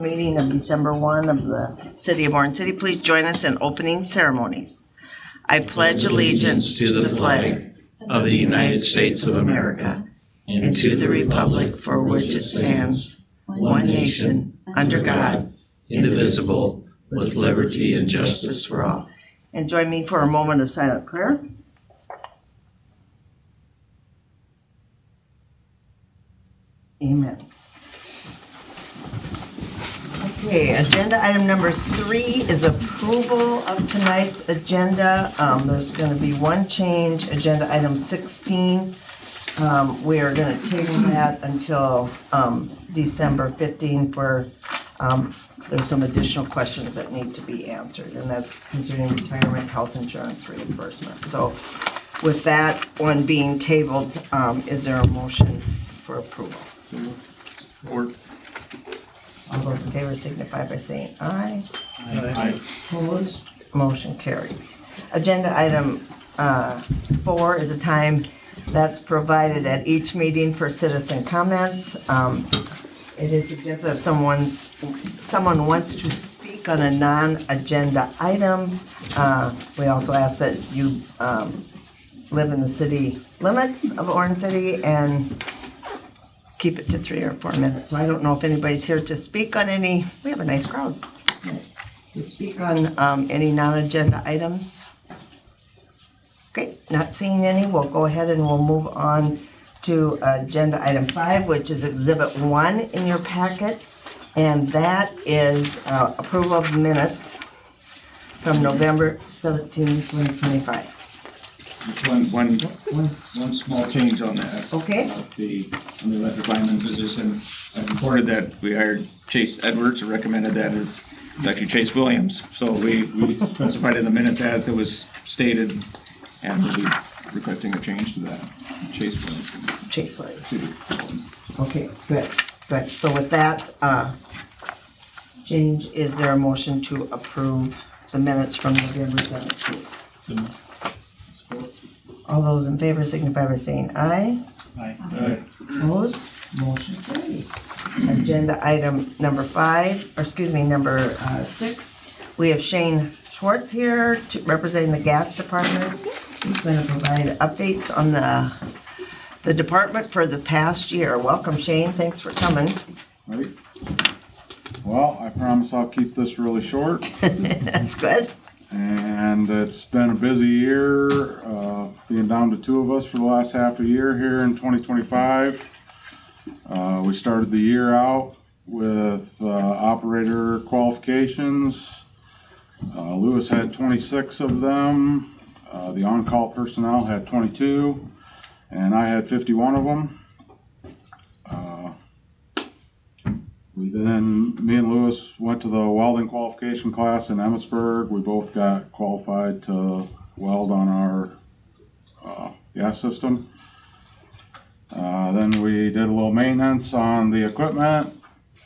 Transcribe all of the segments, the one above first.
Meeting of December 1 of the City of Orange City. Please join us in opening ceremonies. I pledge allegiance to the flag of the United States of America and to the republic for which it stands, one nation, under God, indivisible, with liberty and justice for all. And join me for a moment of silent prayer. Amen. Okay, agenda item number 3 is approval of tonight's agenda. There's going to be one change, agenda item 16. We are going to table that until December 15 for there's some additional questions that need to be answered, and that's concerning retirement health insurance reimbursement. So with that one being tabled, is there a motion for approval? Support. All those in favor signify by saying aye. Aye. Opposed? Motion carries. Agenda item 4 is a time that's provided at each meeting for citizen comments. It is suggested if someone wants to speak on a non-agenda item. We also ask that you live in the city limits of Orange City and keep it to 3 or 4 minutes. So I don't know if anybody's here to speak on any, we have a nice crowd, to speak on any non-agenda items. Okay, not seeing any, we'll go ahead and we'll move on to agenda item 5, which is exhibit 1 in your packet, and that is approval of minutes from November 17, 2025. One small change on that. Okay. On the electric lineman position, I reported that we hired Chase Edwards, or recommended that it's actually Chase Williams. So we specified in the minutes as it was stated, and we'll be requesting a change to that. Chase Williams. Chase Williams. Okay, good. Good. So with that change, is there a motion to approve the minutes from November 17th? All those in favor signify by saying aye. Aye. Opposed? Motion carries. Agenda item number 6. We have Shane Schwartz here representing the gas department. He's going to provide updates on the department for the past year. Welcome, Shane. Thanks for coming. Right. Well, I promise I'll keep this really short. That's good. And it's been a busy year, being down to 2 of us for the last half a year here in 2025. We started the year out with operator qualifications. Lewis had 26 of them. The on-call personnel had 22, and I had 51 of them. Me and Lewis went to the welding qualification class in Emmitsburg. We both got qualified to weld on our gas system. Then we did a little maintenance on the equipment.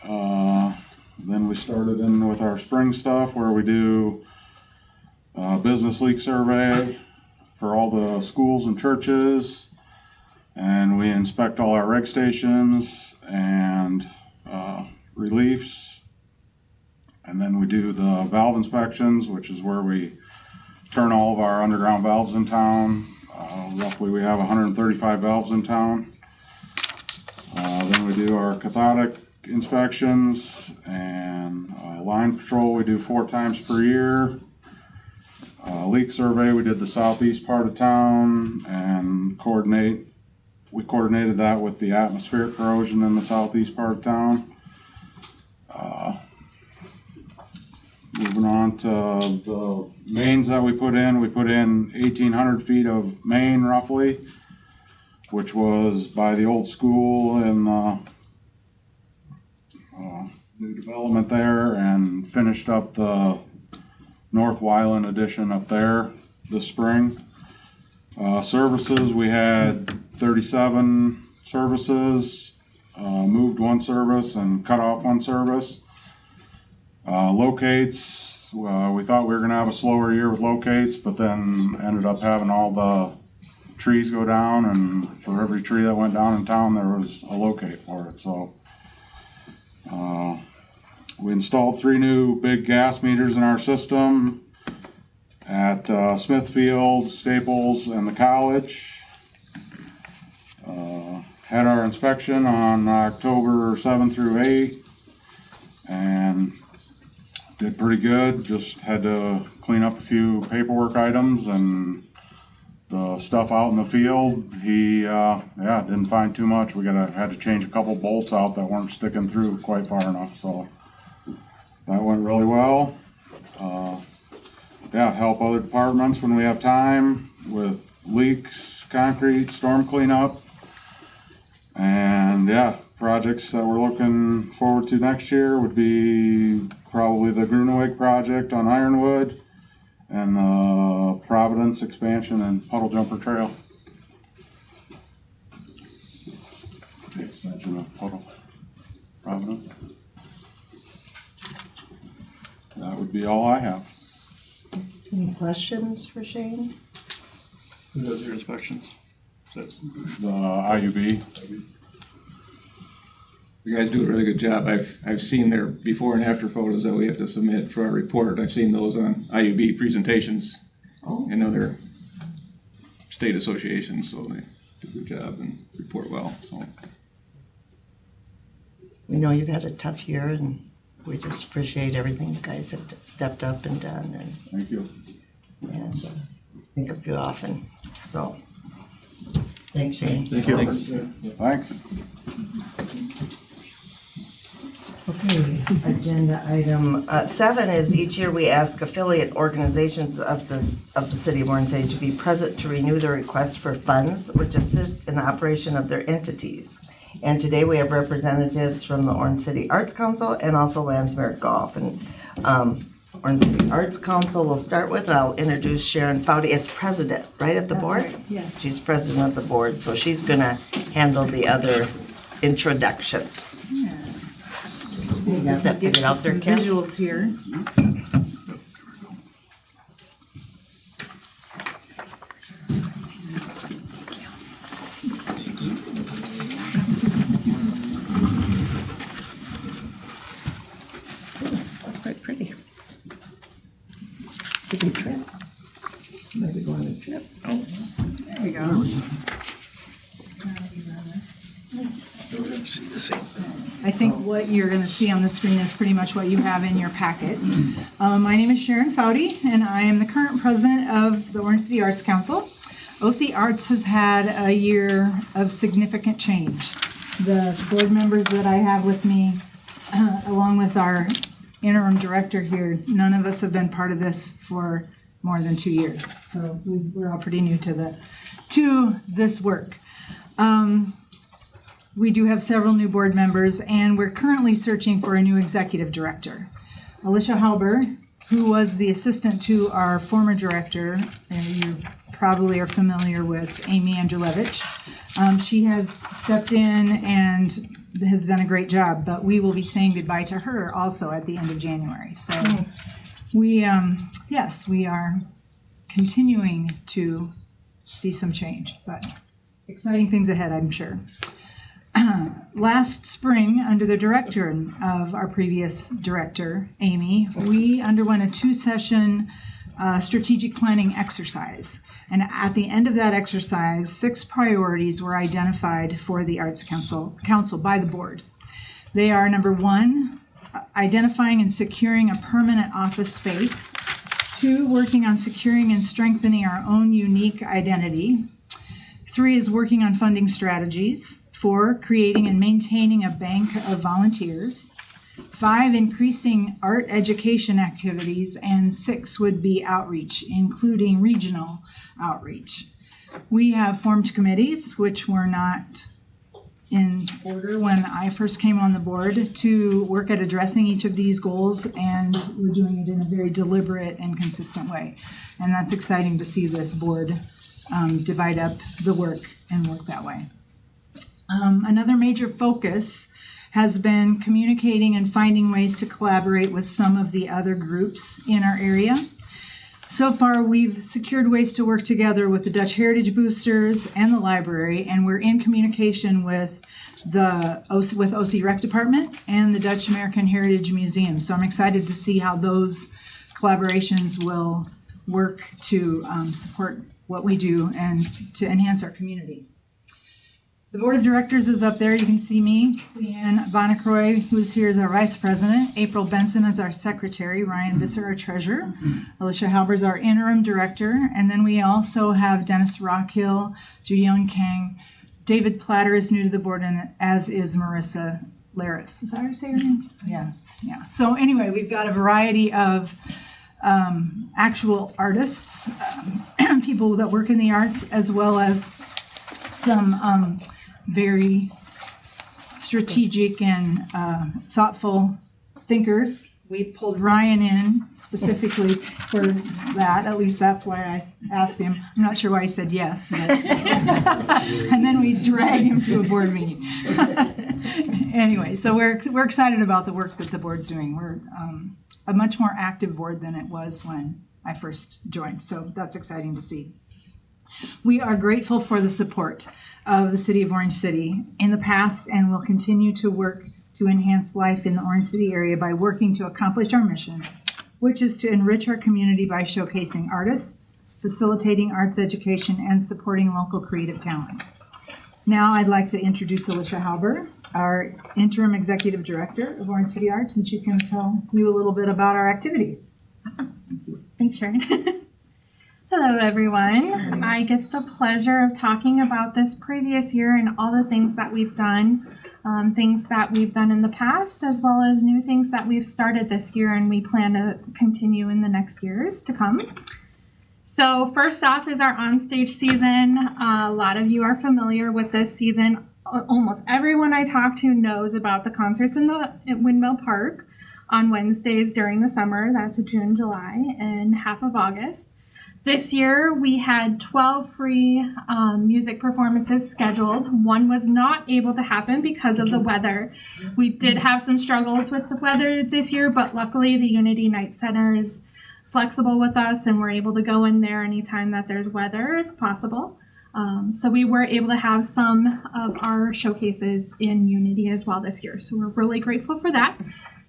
Then we started in with our spring stuff where we do business leak survey for all the schools and churches. And we inspect all our reg stations and reliefs, and then we do the valve inspections, which is where we turn all of our underground valves in town. Roughly we have 135 valves in town. Then we do our cathodic inspections, and line patrol we do 4 times per year. Leak survey, we did the southeast part of town, and we coordinated that with the atmospheric corrosion in the southeast part of town. Moving on to the mains that we put in 1,800 feet of main roughly, which was by the old school in the new development there, and finished up the North Wyland addition up there this spring. Services, we had 37 services, moved 1 service and cut off 1 service. Locates, we thought we were going to have a slower year with locates, but then ended up having all the trees go down, and for every tree that went down in town there was a locate for it. So We installed 3 new big gas meters in our system at Smithfield, Staples, and the college. Had our inspection on October 7th through 8th and did pretty good. Just had to clean up a few paperwork items and the stuff out in the field. He didn't find too much. We had to change a couple bolts out that weren't sticking through quite far enough, so that went really well. Help other departments when we have time with leaks, concrete, storm cleanup. And projects that we're looking forward to next year would be probably the Gruneweg project on Ironwood and the Providence expansion and Puddle Jumper Trail. The extension of Puddle Providence. That would be all I have. Any questions for Shane? Who does your inspections? That's, The IUB. you guys do a really good job. I've seen their before and after photos that we have to submit for our report. I've seen those on IUB presentations and other state associations, so they do a good job and report well. So We know you've had a tough year, and we just appreciate everything you guys have stepped up and done, and Thank you. think of you often. So, thanks, Shane. thank you. Thanks. Okay, agenda item 7 is each year we ask affiliate organizations of the City of Orange City to be present to renew their request for funds which assist in the operation of their entities. And today we have representatives from the Orange City Arts Council and also Landsmerit Golf. And Orange City Arts Council we'll start with, and I'll introduce Sharon Foudy as president, right, of the board? Right, yeah. She's president of the board, so she's going to handle the other introductions. You got that Give figured out there, some Ken? visuals here. That's quite pretty. City trip. Maybe go on a trip. There we go. I think what you're going to see on the screen is pretty much what you have in your packet. My name is Sharon Foudy, and I am the current president of the Orange City Arts Council. OC Arts has had a year of significant change. The board members that I have with me, along with our interim director here, none of us have been part of this for more than 2 years. So we're all pretty new to this work. We do have several new board members, and we're currently searching for a new executive director. Alicia Halber, who was the assistant to our former director, and you probably are familiar with Amy Andrulevich. She has stepped in and has done a great job, but we will be saying goodbye to her also at the end of January. So we are continuing to see some change, but exciting things ahead, I'm sure. Last spring, under the direction of our previous director, Amy, we underwent a 2-session strategic planning exercise. And at the end of that exercise, 6 priorities were identified for the Arts Council by the board. They are: number 1, identifying and securing a permanent office space; 2, working on securing and strengthening our own unique identity; 3 is working on funding strategies; 4, creating and maintaining a bank of volunteers; 5, increasing art education activities; and 6 would be outreach, including regional outreach. We have formed committees, which were not in order when I first came on the board, to work at addressing each of these goals, and we're doing it in a very deliberate and consistent way. And that's exciting to see this board divide up the work and work that way. Another major focus has been communicating and finding ways to collaborate with some of the other groups in our area. So far, we've secured ways to work together with the Dutch Heritage Boosters and the library, and we're in communication with the OC Rec Department and the Dutch American Heritage Museum. So I'm excited to see how those collaborations will work to support what we do and to enhance our community. The board of directors is up there. You can see me, Leanne Bonacroy, who's here as our vice president, April Benson is our secretary, Ryan Visser, our treasurer, Alicia Halber is our interim director, and then we also have Dennis Rockhill, Ju-Young Kang, David Platter is new to the board, and as is Marissa Laris. Is that how you say her name? Yeah. So anyway, we've got a variety of actual artists, people that work in the arts, as well as some very strategic and thoughtful thinkers. We pulled Ryan in specifically for that. At least that's why I asked him. I'm not sure why he said yes. But and then we dragged him to a board meeting. Anyway, so we're excited about the work that the board's doing. We're a much more active board than it was when I first joined. So that's exciting to see. We are grateful for the support of the City of Orange City in the past, and will continue to work to enhance life in the Orange City area by working to accomplish our mission, which is to enrich our community by showcasing artists, facilitating arts education, and supporting local creative talent. Now I'd like to introduce Alicia Halber, our interim executive director of Orange City Arts, and she's going to tell you a little bit about our activities. Thanks, Sharon. Hello, everyone. I get the pleasure of talking about this previous year and all the things that we've done, things that we've done in the past, as well as new things that we've started this year and we plan to continue in the next years to come. So first off is our onstage season. A lot of you are familiar with this season. Almost everyone I talk to knows about the concerts at Windmill Park on Wednesdays during the summer. That's June, July, and half of August. This year, we had 12 free music performances scheduled. One was not able to happen because of the weather. We did have some struggles with the weather this year, but luckily the Unity Night Center is flexible with us, and we're able to go in there anytime that there's weather, if possible. So we were able to have some of our showcases in Unity as well this year. So we're really grateful for that.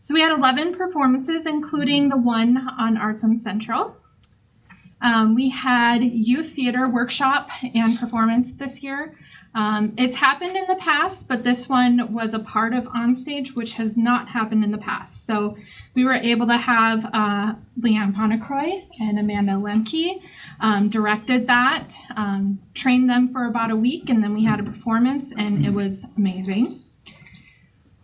So we had 11 performances, including the one on Arts on Central. We had youth theater workshop and performance this year. It's happened in the past, but this one was a part of Onstage, which has not happened in the past. So we were able to have Leanne Bonacroy and Amanda Lemke directed that, trained them for about a week, and then we had a performance, and it was amazing.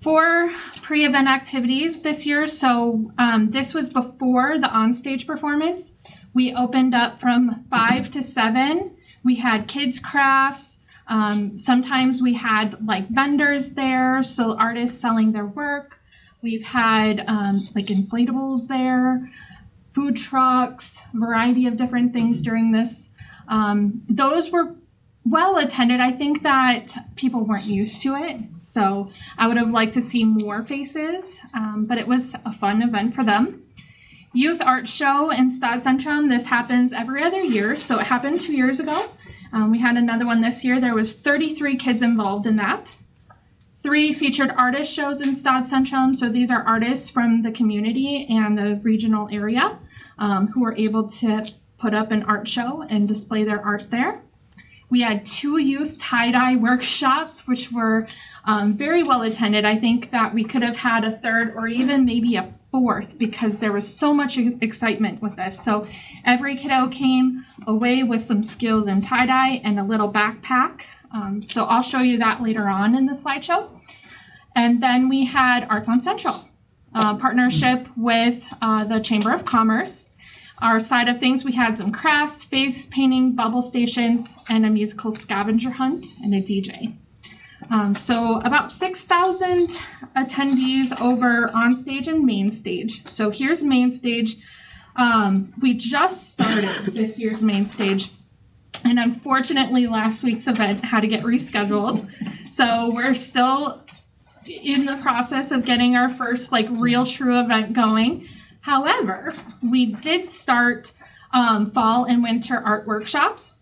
For pre-event activities this year, so this was before the onstage performance. We opened up from 5 to 7. We had kids crafts. Sometimes we had like vendors there, so artists selling their work. We've had like inflatables there, food trucks, variety of different things during this. Those were well attended. I think that people weren't used to it, so I would have liked to see more faces, but it was a fun event for them. Youth Art Show in Stadszentrum. This happens every other year, so it happened 2 years ago. We had another one this year. There was 33 kids involved in that. 3 featured artist shows in Stadszentrum. So these are artists from the community and the regional area who were able to put up an art show and display their art there. We had 2 youth tie-dye workshops, which were very well attended. I think that we could have had a third or even maybe a 4th because there was so much excitement with this. So every kiddo came away with some skills in tie-dye and a little backpack. So I'll show you that later on in the slideshow. And then we had Arts on Central, partnership with the Chamber of Commerce. Our side of things, we had some crafts, face painting, bubble stations, and a musical scavenger hunt and a DJ. So about 6,000 attendees over on stage and main stage. So here's main stage. We just started this year's main stage, and unfortunately last week's event had to get rescheduled. So we're still in the process of getting our first like real true event going. However, we did start fall and winter art workshops.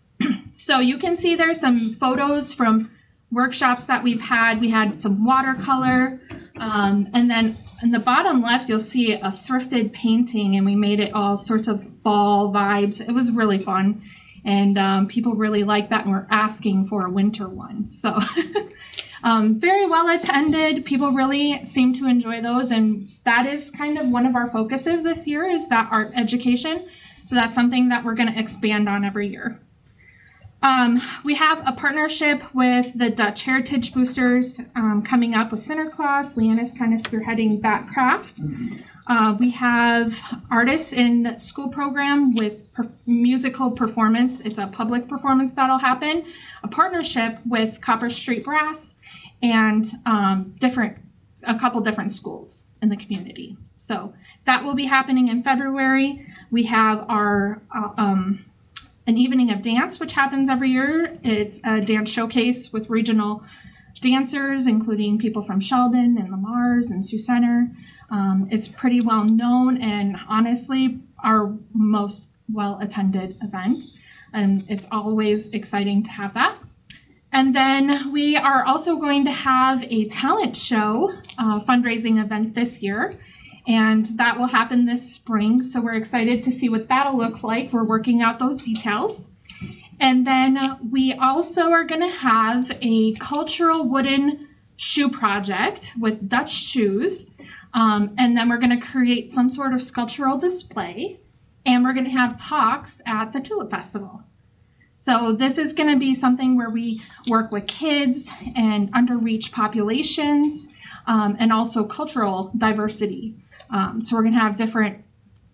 So you can see there's some photos from workshops that we've had. We had some watercolor, and then in the bottom left, you'll see a thrifted painting, and we made it all sorts of fall vibes. It was really fun, and people really liked that and were asking for a winter one. So very well attended. People really seem to enjoy those, and that is kind of one of our focuses this year is that art education. So that's something that we're going to expand on every year. We have a partnership with the Dutch Heritage Boosters coming up with Sinterklaas. Leanne is kind of spearheading that craft. We have artists in the school program with musical performance. It's a public performance that'll happen. A partnership with Copper Street Brass and a couple different schools in the community. So that will be happening in February. We have our an evening of dance, which happens every year. It's a dance showcase with regional dancers, including people from Sheldon and Lamar's and Sioux Center. It's pretty well known and honestly our most well-attended event. And it's always exciting to have that. And then we are also going to have a talent show fundraising event this year. And that will happen this spring. So we're excited to see what that'll look like. We're working out those details. And then we also are going to have a cultural wooden shoe project with Dutch shoes. And then we're going to create some sort of sculptural display. And we're going to have talks at the Tulip Festival. So this is going to be something where we work with kids and underreached populations and also cultural diversity. So we're going to have different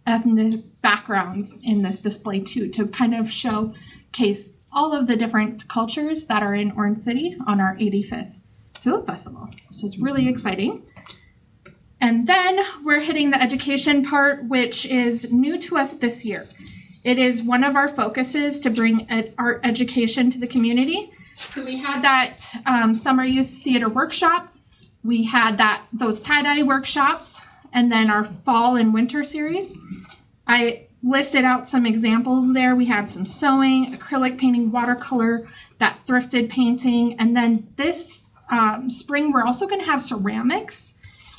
ethnic backgrounds in this display too, to kind of showcase all of the different cultures that are in Orange City on our 85th Tulip Festival. So it's really exciting. And then we're hitting the education part, which is new to us this year. It is one of our focuses to bring art education to the community. So we had that summer youth theater workshop. We had those tie-dye workshops. And then our fall and winter series. I listed out some examples there. We had some sewing, acrylic painting, watercolor, that thrifted painting. And then this spring, we're also going to have ceramics,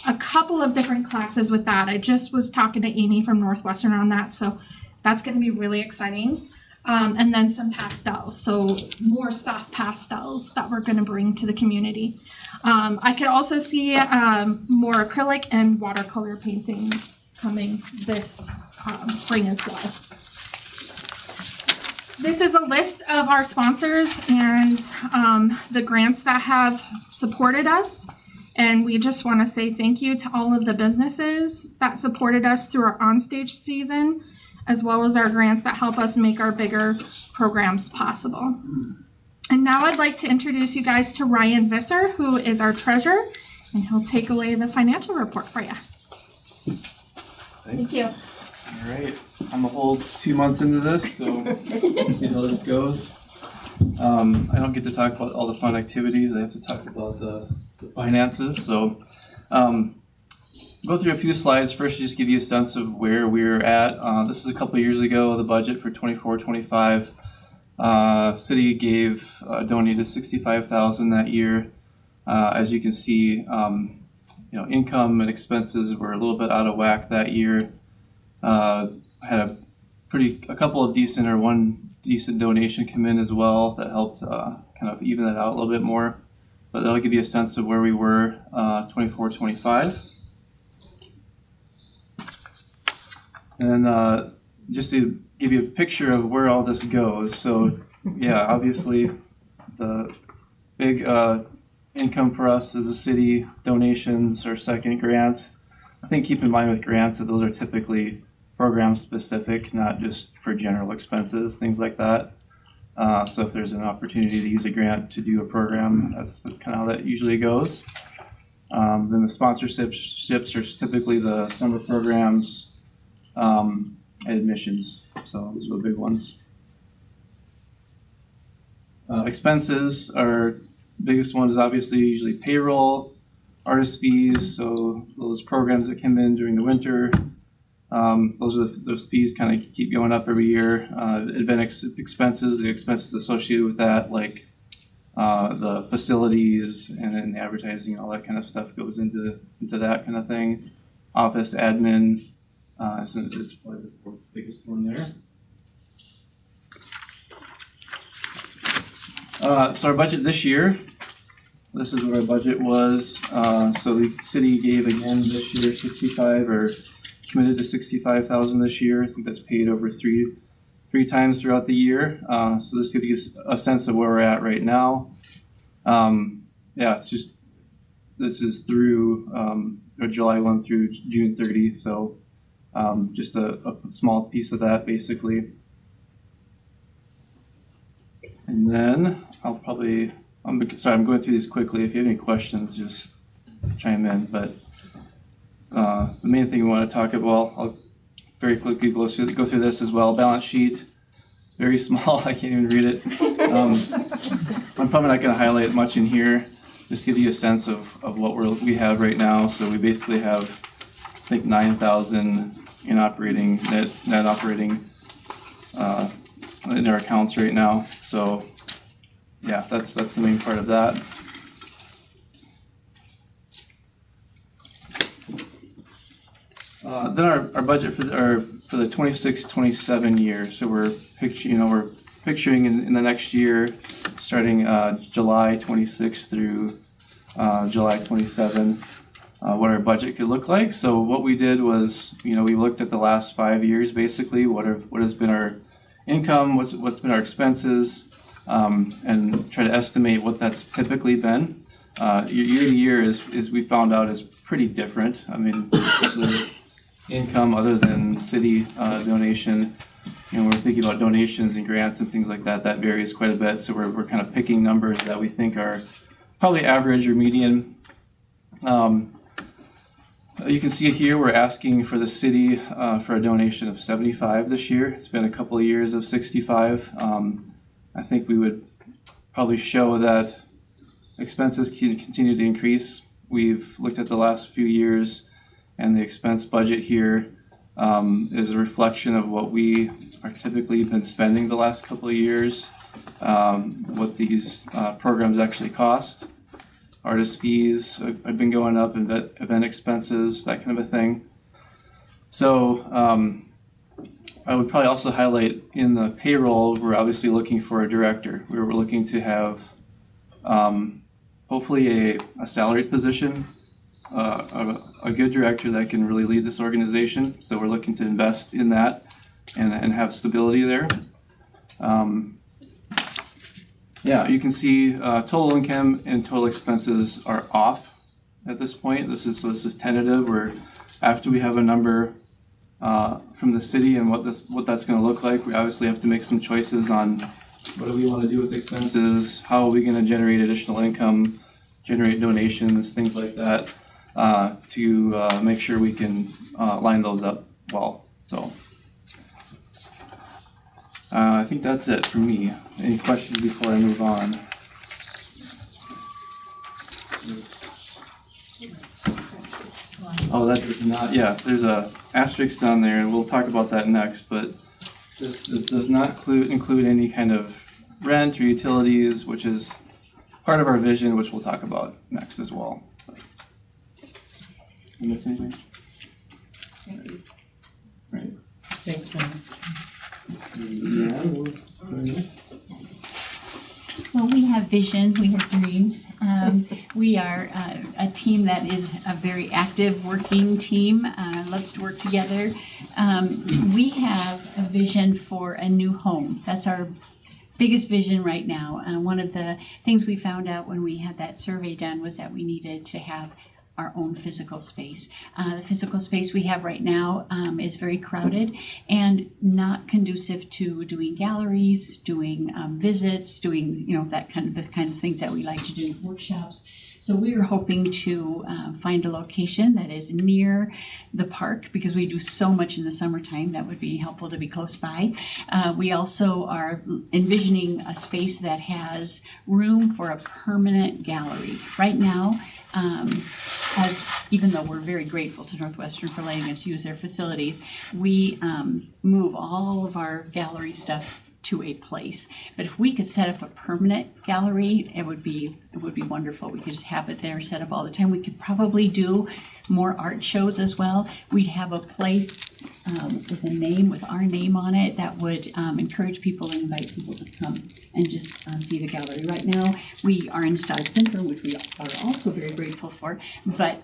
a couple of different classes with that. I just was talking to Amy from Northwestern on that. So that's going to be really exciting. And then some pastels, so more soft pastels that we're going to bring to the community. I could also see more acrylic and watercolor paintings coming this spring as well. This is a list of our sponsors and the grants that have supported us. And we just want to say thank you to all of the businesses that supported us through our onstage season, as well as our grants that help us make our bigger programs possible. And now I'd like to introduce you guys to Ryan Visser, who is our treasurer, and he'll take away the financial report for you. Thank you. All right, I'm a whole 2 months into this, so we'll see how this goes. I don't get to talk about all the fun activities. I have to talk about the finances. So go through a few slides. First, just give you a sense of where we're at. This is a couple of years ago, the budget for 24-25. City gave donated $65,000 that year. As you can see, income and expenses were a little bit out of whack that year. Had one decent donation come in as well that helped kind of even that out a little bit more. But that'll give you a sense of where we were 24-25. And just to give you a picture of where all this goes. So yeah, obviously the big income for us as a city, donations or second grants. I think keep in mind with grants that those are typically program specific, not just for general expenses, things like that. So if there's an opportunity to use a grant to do a program, that's kind of how that usually goes. Then the sponsorships are typically the summer programs, and admissions. So those are the big ones. Expenses are biggest one is obviously usually payroll, artist fees, so those programs that come in during the winter, Those fees kind of keep going up every year. Event expenses, the expenses associated with that, like the facilities and then advertising, all that kind of stuff goes into that kind of thing. Office admin is probably the fourth biggest one there. So our budget this year, this is what our budget was. So the city gave again this year 65, or committed to 65,000 this year. I think that's paid over three times throughout the year. So this gives you a sense of where we're at right now. This is through July 1 through June 30. So just a small piece of that, basically. And then I'm going through these quickly. If you have any questions, just chime in. But the main thing we want to talk about, I'll very quickly go through this as well. Balance sheet, very small. I can't even read it. I'm probably not going to highlight much in here. Just give you a sense of what we have right now. So we basically have, I think, 9,000 in operating net operating in our accounts right now. So yeah, that's the main part of that. Then our budget for the 26-27 year. So we're picturing in the next year, starting July 26 through July 27, what our budget could look like. So what we did was, we looked at the last 5 years, basically, what has been our income, what's been our expenses, and try to estimate what that's typically been. Year to year is we found out is pretty different. I mean, the income other than city donation, we're thinking about donations and grants and things like that. That varies quite a bit. So we're kind of picking numbers that we think are probably average or median. You can see here we're asking for the city for a donation of 75 this year. It's been a couple of years of 65. I think we would probably show that expenses can continue to increase. We've looked at the last few years, and the expense budget here is a reflection of what we are typically been spending the last couple of years, what these programs actually cost. Artist fees have been going up, event expenses, that kind of a thing. So I would probably also highlight in the payroll, we're obviously looking for a director. We were looking to have hopefully a salaried position, a good director that can really lead this organization. So we're looking to invest in that and have stability there. You can see total income and total expenses are off at this point. This is tentative. Where after we have a number from the city and what that's going to look like, we obviously have to make some choices on what do we want to do with expenses, how are we going to generate additional income, generate donations, things like that, to make sure we can line those up well. So I think that's it for me. Any questions before I move on? Oh, that does not. Yeah, there's a asterisk down there, and we'll talk about that next. But this does not include any kind of rent or utilities, which is part of our vision, which we'll talk about next as well. So, you miss anything? Right. Thanks, Brian. Well, we have vision, we have dreams. We are a team that is a very active working team, loves to work together. We have a vision for a new home. That's our biggest vision right now. One of the things we found out when we had that survey done was that we needed to have our own physical space. The physical space we have right now is very crowded and not conducive to doing galleries, doing visits, doing the kinds of things that we like to do, workshops. So we are hoping to find a location that is near the park because we do so much in the summertime. That would be helpful to be close by. We also are envisioning a space that has room for a permanent gallery. Right now, even though we're very grateful to Northwestern for letting us use their facilities, we move all of our gallery stuff to a place. But if we could set up a permanent gallery, it would be wonderful. We could just have it there set up all the time. We could probably do more art shows as well. We'd have a place with a name, with our name on it, that would encourage people and invite people to come and just see the gallery. Right now, we are in Stad Center, which we are also very grateful for, but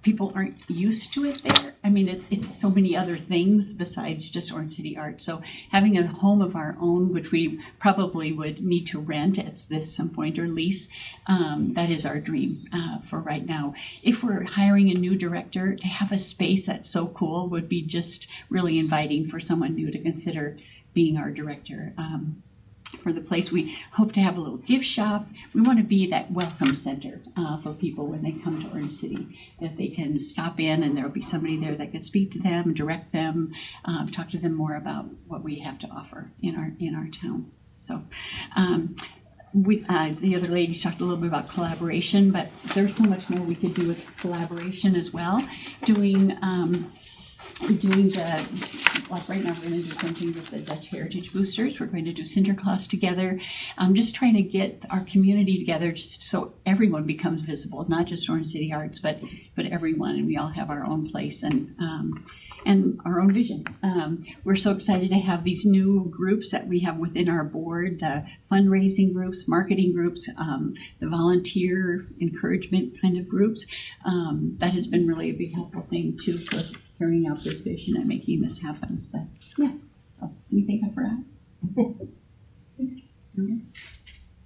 people aren't used to it there. I mean, it's so many other things besides just Orange City Art. So having a home of our own, which we probably would need to rent at some point or lease, that is our dream for right now. If we're hiring a new director, to have a space that's so cool would be just really inviting for someone new to consider being our director. For the place, we hope to have a little gift shop. We want to be that welcome center for people when they come to Orange City, that they can stop in and there will be somebody there that can speak to them, direct them, talk to them more about what we have to offer in our town. So the other ladies talked a little bit about collaboration, but there's so much more we could do with collaboration as well. Like right now we're going to do something with the Dutch Heritage Boosters. We're going to do Sinterklaas together. Just trying to get our community together just so everyone becomes visible, not just Orange City Arts, but everyone, and we all have our own place and our own vision. We're so excited to have these new groups that we have within our board, the fundraising groups, marketing groups, the volunteer encouragement kind of groups. That has been really a big helpful thing too for carrying out this vision and making this happen. But yeah, so anything I forgot? Okay.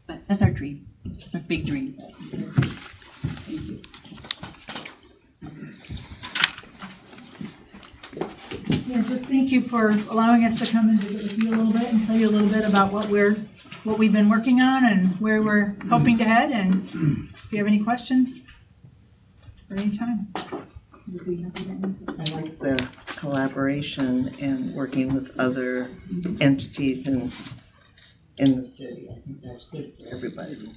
But that's our dream. That's our big dream. Thank you. Yeah, just thank you for allowing us to come and visit with you a little bit and tell you a little bit about what we've been working on and where we're hoping to head. And if you have any questions, at any time. I like the collaboration and working with other entities in the city. I think that's good for everybody.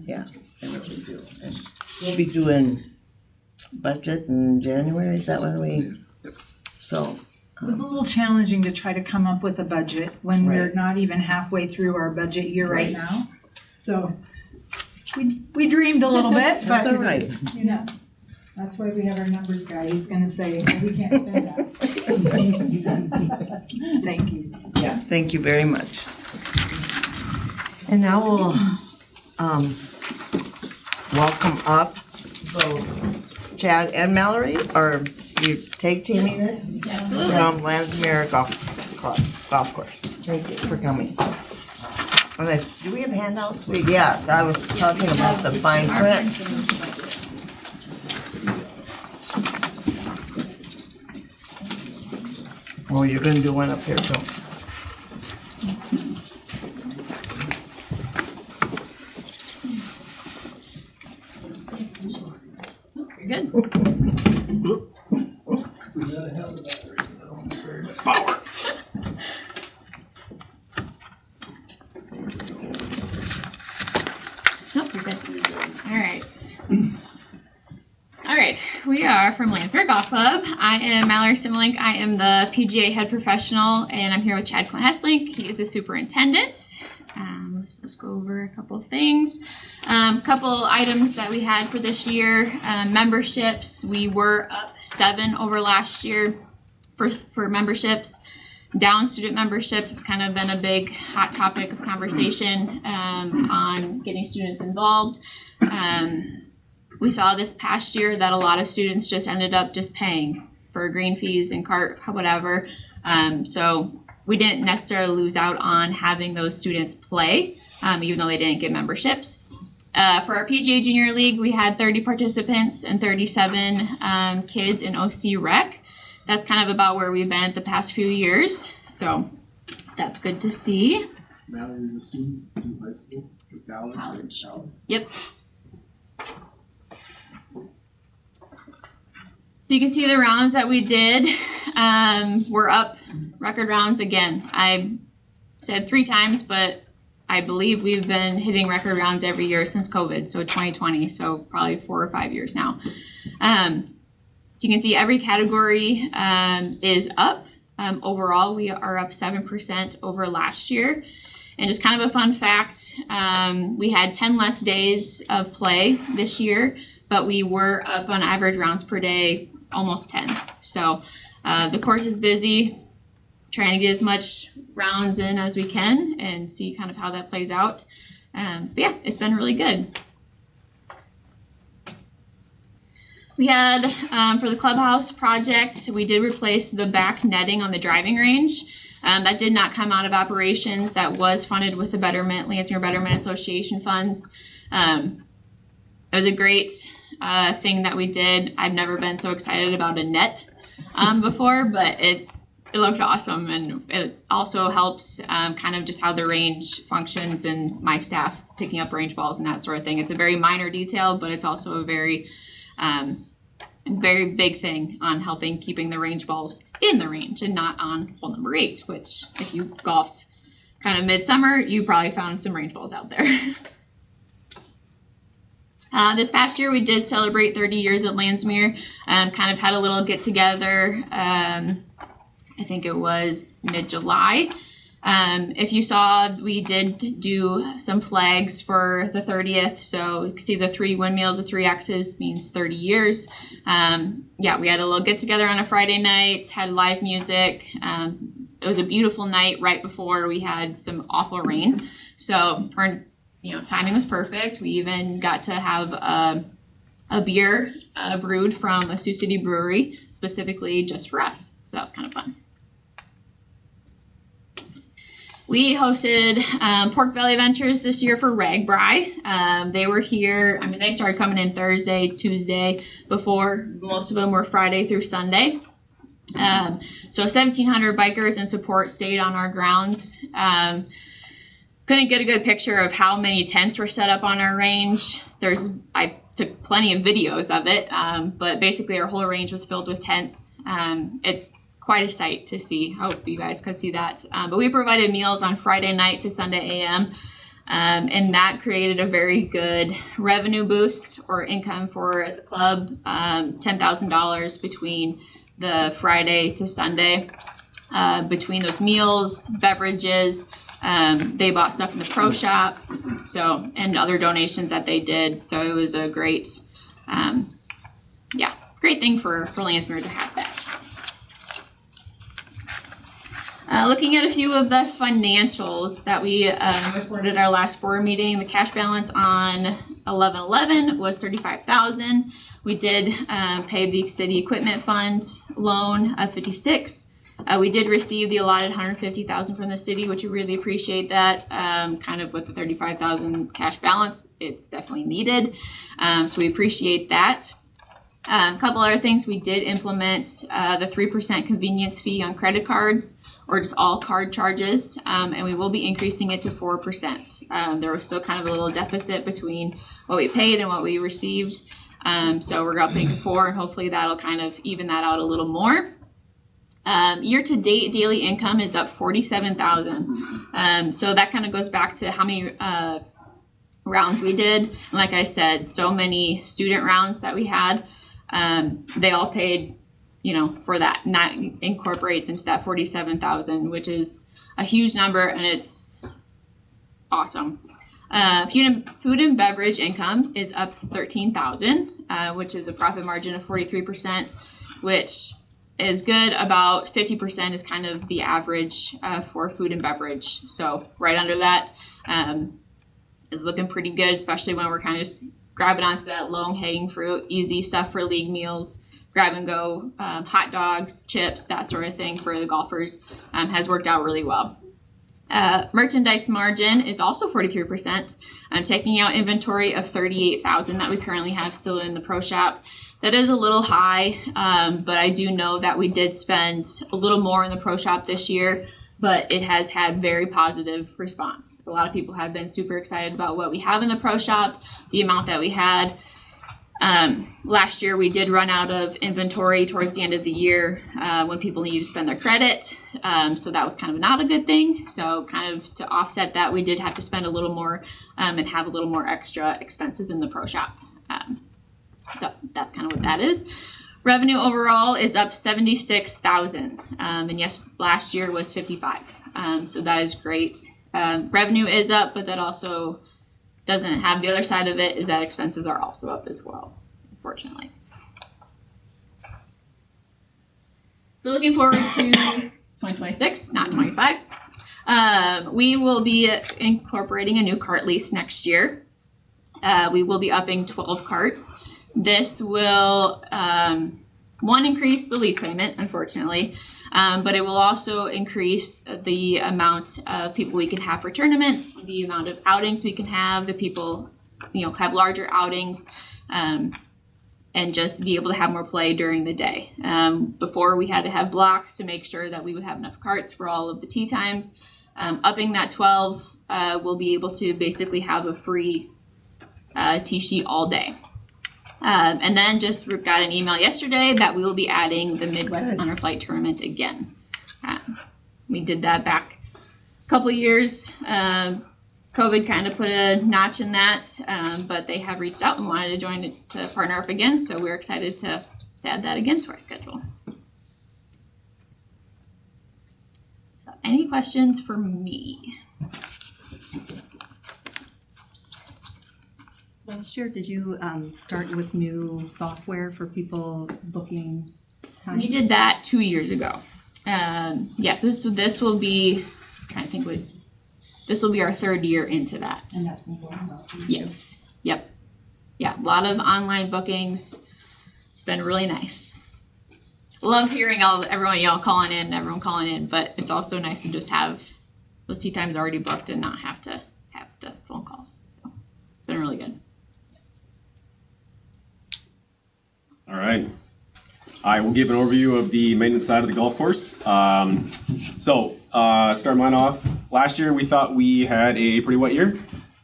Yeah, I really do. And we'll be doing budget in January. Is that when we? So. It was a little challenging to try to come up with a budget when we're not even halfway through our budget year right now. So we dreamed a little bit, but that's all right. You know, that's why we have our numbers guy. He's going to say, well, we can't spend that. Thank you. Yeah, thank you very much. And now we'll welcome up both Chad and Mallory, or you tag teaming it? Absolutely. From Landsmere Golf Course. Thank you for coming. Okay, do we have handouts? Yes, I was talking about the fine print. Oh, you're going to do one up here too. Very good. Power. Nope, you're good. All right, we are from Landsmere Golf Club. I am Mallory Simmelink. I am the PGA head professional, and I'm here with Chad Clint-Hesslink. He is a superintendent. Let's go over a couple of things. Couple items that we had for this year. Memberships, we were up 7 over last year for memberships. Down student memberships, it's kind of been a big hot topic of conversation on getting students involved. We saw this past year that a lot of students just ended up just paying for green fees and cart, whatever. So we didn't necessarily lose out on having those students play, even though they didn't get memberships. For our PGA Junior League, we had 30 participants and 37 kids in OC Rec. That's kind of about where we've been the past few years, so that's good to see. Mallory's a student in high school, college. Yep. So you can see the rounds that we did. We're up record rounds again. I said 3 times, but I believe we've been hitting record rounds every year since COVID, so 2020, so probably 4 or 5 years now. So you can see every category is up. Overall, we are up 7% over last year. And just kind of a fun fact, we had 10 less days of play this year, but we were up on average rounds per day, almost 10. So the course is busy, trying to get as much rounds in as we can and see kind of how that plays out. But yeah, it's been really good. We had, for the clubhouse project, we did replace the back netting on the driving range. That did not come out of operations. That was funded with the Lansing Betterment Association funds. It was a great thing that we did. I've never been so excited about a net before, but it looked awesome, and it also helps kind of just how the range functions and my staff picking up range balls and that sort of thing. It's a very minor detail, but it's also a very big thing on helping keeping the range balls in the range and not on hole number 8, which if you golfed kind of midsummer, you probably found some range balls out there. This past year, we did celebrate 30 years at Landsmere. Kind of had a little get together. I think it was mid-July. If you saw, we did do some flags for the 30th. So you can see the 3 windmills, the 3 X's means 30 years. Yeah, we had a little get together on a Friday night, had live music. It was a beautiful night right before we had some awful rain. So timing was perfect. We even got to have a beer brewed from a Sioux City brewery, specifically just for us. So that was kind of fun. We hosted Pork Belly Adventures this year for RAGBRAI. They were here. I mean, they started coming in Thursday, Tuesday. Before, most of them were Friday through Sunday. So 1,700 bikers and support stayed on our grounds. Couldn't get a good picture of how many tents were set up on our range. I took plenty of videos of it, but basically our whole range was filled with tents. It's quite a sight to see. I hope you guys could see that. But we provided meals on Friday night to Sunday AM, and that created a very good revenue boost or income for the club, $10,000 between the Friday to Sunday. Between those meals, beverages, they bought stuff in the pro shop, and other donations that they did. So it was a great, great thing for Landsmere to have that. Looking at a few of the financials that we reported our last board meeting, the cash balance on 11/11 was $35,000. We did pay the city equipment fund loan of $56,000. We did receive the allotted $150,000 from the city, which we really appreciate that. Kind of with the $35,000 cash balance, it's definitely needed. So we appreciate that. A couple other things, we did implement the 3% convenience fee on credit cards, or just all card charges, and we will be increasing it to 4%. There was still kind of a little deficit between what we paid and what we received, so we're upping to 4%, and hopefully that'll kind of even that out a little more. Year-to-date daily income is up $47,000, so that kind of goes back to how many rounds we did. And like I said, so many student rounds that we had, they all paid for that, and that incorporates into that 47,000, which is a huge number, and it's awesome. Food and beverage income is up 13,000, which is a profit margin of 43%, which is good. About 50% is kind of the average for food and beverage. So right under that is looking pretty good, especially when we're kind of just grabbing onto that low-hanging fruit, easy stuff for league meals. Grab and go, hot dogs, chips, that sort of thing for the golfers has worked out really well. Merchandise margin is also 43%. Taking out inventory of $38,000 that we currently have still in the pro shop. That is a little high, but I do know that we did spend a little more in the pro shop this year, but it has had very positive response. A lot of people have been super excited about what we have in the pro shop, the amount that we had. Last year we did run out of inventory towards the end of the year when people needed to spend their credit. So that was kind of not a good thing. So kind of to offset that, we did have to spend a little more and have a little more extra expenses in the pro shop. So that's kind of what that is. Revenue overall is up 76,000, and yes, last year was 55. So that is great. Revenue is up, but that also doesn't have the other side of it is that expenses are also up as well, unfortunately. So looking forward to 2026, not 25. We will be incorporating a new cart lease next year. We will be upping 12 carts. This will, increase the lease payment, unfortunately, but it will also increase the amount of people we can have for tournaments, the amount of outings we can have, the people, have larger outings, and just be able to have more play during the day. Before we had to have blocks to make sure that we would have enough carts for all of the tee times. Upping that 12, we'll be able to basically have a free tee sheet all day. And then we got an email yesterday that we will be adding the Midwest Honor Flight Tournament again. We did that back a couple years. COVID kind of put a notch in that, but they have reached out and wanted to join it to partner up again. So we're excited to add that again to our schedule. So any questions for me? Last year, did you start with new software for people booking time? We did that 2 years ago. Yes, this will be, I'm trying to think this will be our third year into that. And that's been going well. Yes. Yep. Yeah, a lot of online bookings. It's been really nice. Love hearing everyone calling in, but it's also nice to just have those tee times already booked and not have to have the phone calls. So it's been really good. All right. I will give an overview of the maintenance side of the golf course. Starting mine off, last year we thought we had a pretty wet year.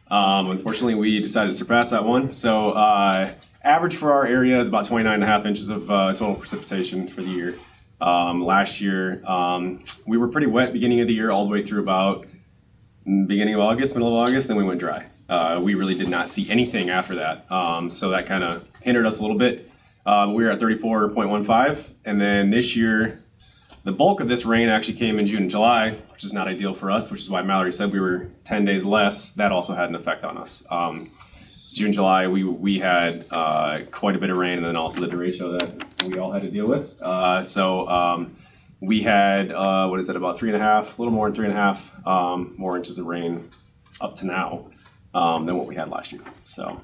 Unfortunately, we decided to surpass that one. So average for our area is about 29.5 inches of total precipitation for the year. Last year, we were pretty wet beginning of the year all the way through about beginning of August, middle of August, then we went dry. We really did not see anything after that. So that kind of hindered us a little bit. We were at 34.15, and then this year, the bulk of this rain actually came in June and July, which is not ideal for us, which is why Mallory said we were 10 days less. That also had an effect on us. June, July, we had quite a bit of rain, and then also the derecho that we all had to deal with. We had, about 3.5, a little more than 3.5 more inches of rain up to now than what we had last year. So,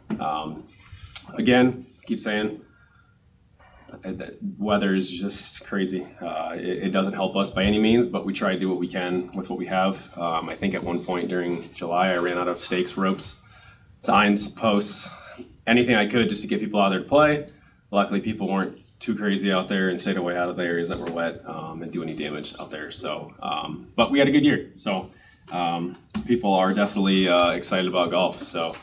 again, keep saying, the weather is just crazy. It doesn't help us by any means, but we try to do what we can with what we have. I think at one point during July, I ran out of stakes, ropes, signs, posts, anything I could just to get people out there to play. Luckily, people weren't too crazy out there and stayed away out of the areas that were wet and do any damage out there. So, but we had a good year. So people are definitely excited about golf. So.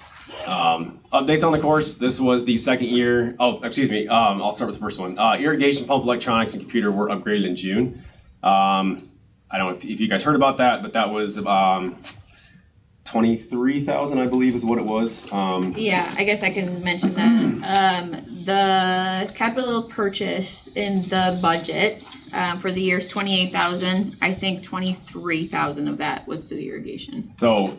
Updates on the course. This was the second year. I'll start with the first one. Irrigation pump, electronics, and computer were upgraded in June. I don't know if you guys heard about that, but that was 23,000, I believe, is what it was. Yeah, I guess I can mention that. The capital purchase in the budget for the year is 28,000. I think 23,000 of that was to the irrigation. So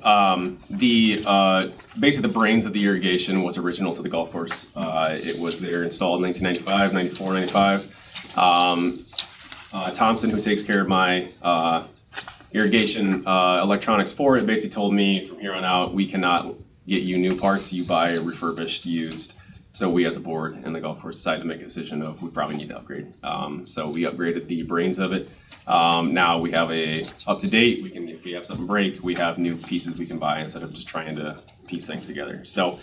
basically the brains of the irrigation was original to the golf course. It was there installed in 1995, 94, 95. Thompson, who takes care of my irrigation electronics for it, basically told me from here on out we cannot get you new parts, you buy refurbished, used. So we as a board and the golf course decided to make a decision of we probably need to upgrade. So we upgraded the brains of it. Now we have a up to date. If we have something break, we have new pieces we can buy instead of just trying to piece things together. So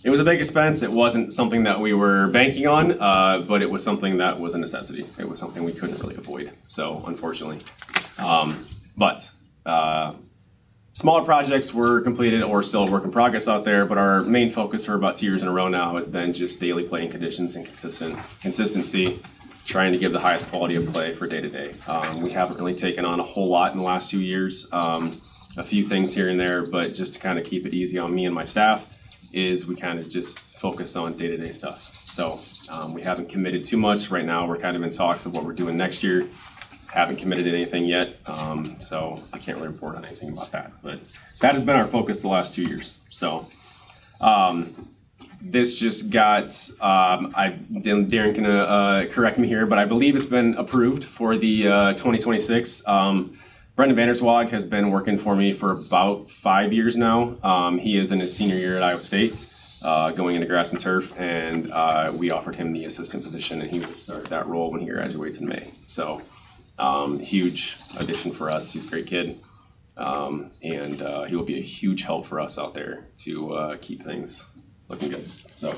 it was a big expense. It wasn't something that we were banking on, but it was something that was a necessity. It was something we couldn't really avoid. So unfortunately. But smaller projects were completed or still a work in progress out there, but our main focus for about 2 years in a row now has been just daily playing conditions and consistency, trying to give the highest quality of play for day to day. We haven't really taken on a whole lot in the last 2 years, a few things here and there, but just to kind of keep it easy on me and my staff is we kind of just focus on day to day stuff. So we haven't committed too much. Right now we're kind of in talks of what we're doing next year. Haven't committed to anything yet, so I can't really report on anything about that. But that has been our focus the last 2 years. So this just got, Darren can correct me here, but I believe it's been approved for the 2026. Brendan Vanderswag has been working for me for about 5 years now. He is in his senior year at Iowa State, going into grass and turf, and we offered him the assistant position, and he will start that role when he graduates in May. So huge addition for us. He's a great kid, and he will be a huge help for us out there to keep things looking good. So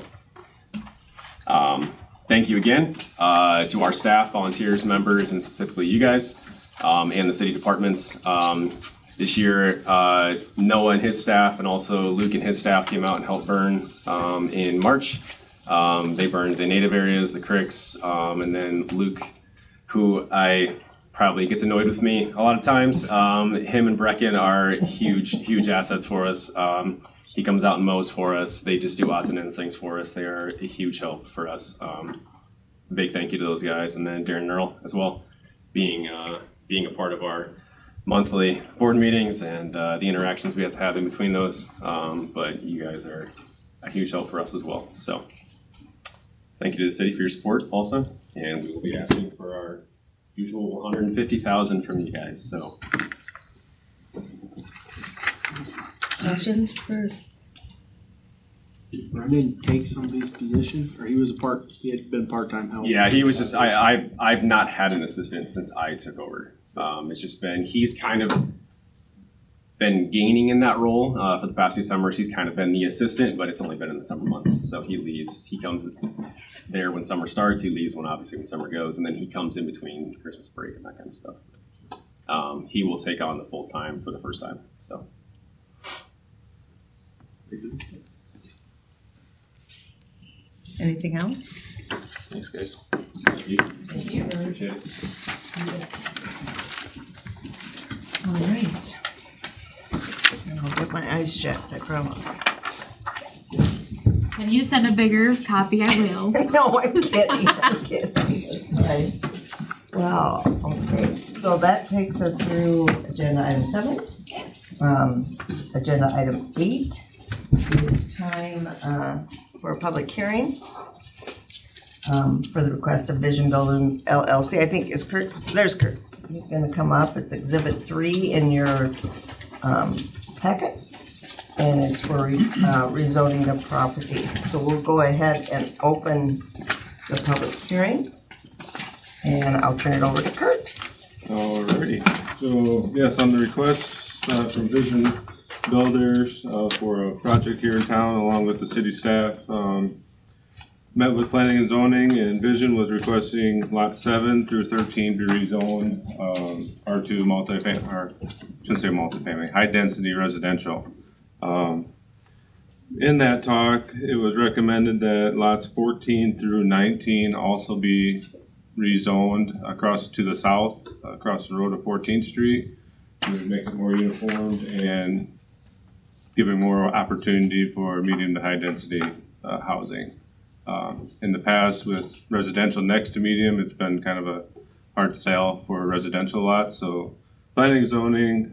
thank you again to our staff, volunteers, members, and specifically you guys, and the city departments. This year, Noah and his staff and also Luke and his staff came out and helped burn in March. They burned the native areas, the creeks, and then Luke, who I probably gets annoyed with me a lot of times. Him and Brecken are huge assets for us. He comes out and mows for us. They just do odds and ends things for us. They are a huge help for us. Big thank you to those guys. And then Darren Earl as well, being a part of our monthly board meetings and the interactions we have to have in between those. But you guys are a huge help for us as well. So thank you to the city for your support also. And we will be asking for our usual $150,000 from you guys. So Questions for? Did Brendan take somebody's position, or he had been part-time help? yeah, he was just, I've not had an assistant since I took over. It's just been, he's kind of been gaining in that role for the past 2 summers. He's kind of been the assistant, but it's only been in the summer months. So he leaves, he comes there when summer starts, he leaves when summer goes, and then he comes in between Christmas break and that kind of stuff. He will take on the full time for the first time. So. Anything else? Thanks, guys. Thank you. Appreciate it. All right. And I'll get my eyes checked, I promise. Can you send a bigger copy? I will. No, I'm kidding. I'm kidding. That's right. Well, okay. So that takes us through agenda item 7. Agenda item 8 is time for a public hearing for the request of Vision Building LLC. I think is Kurt. There's Kurt. He's going to come up. It's Exhibit 3 in your packet, and it's for rezoning the property. So we'll go ahead and open the public hearing, and I'll turn it over to Kurt. Alrighty. So yes, on the request from Vision Builders for a project here in town, along with the city staff, met with planning and zoning, and Vision was requesting lot 7 through 13 be rezoned R2 multifamily, or I shouldn't say multifamily, high density residential. In that talk, it was recommended that lots 14 through 19 also be rezoned across to the south, across the road of 14th Street, to make it more uniformed and giving more opportunity for medium to high density housing. In the past, with residential next to medium, it's been kind of a hard sell for residential lots. So planning and zoning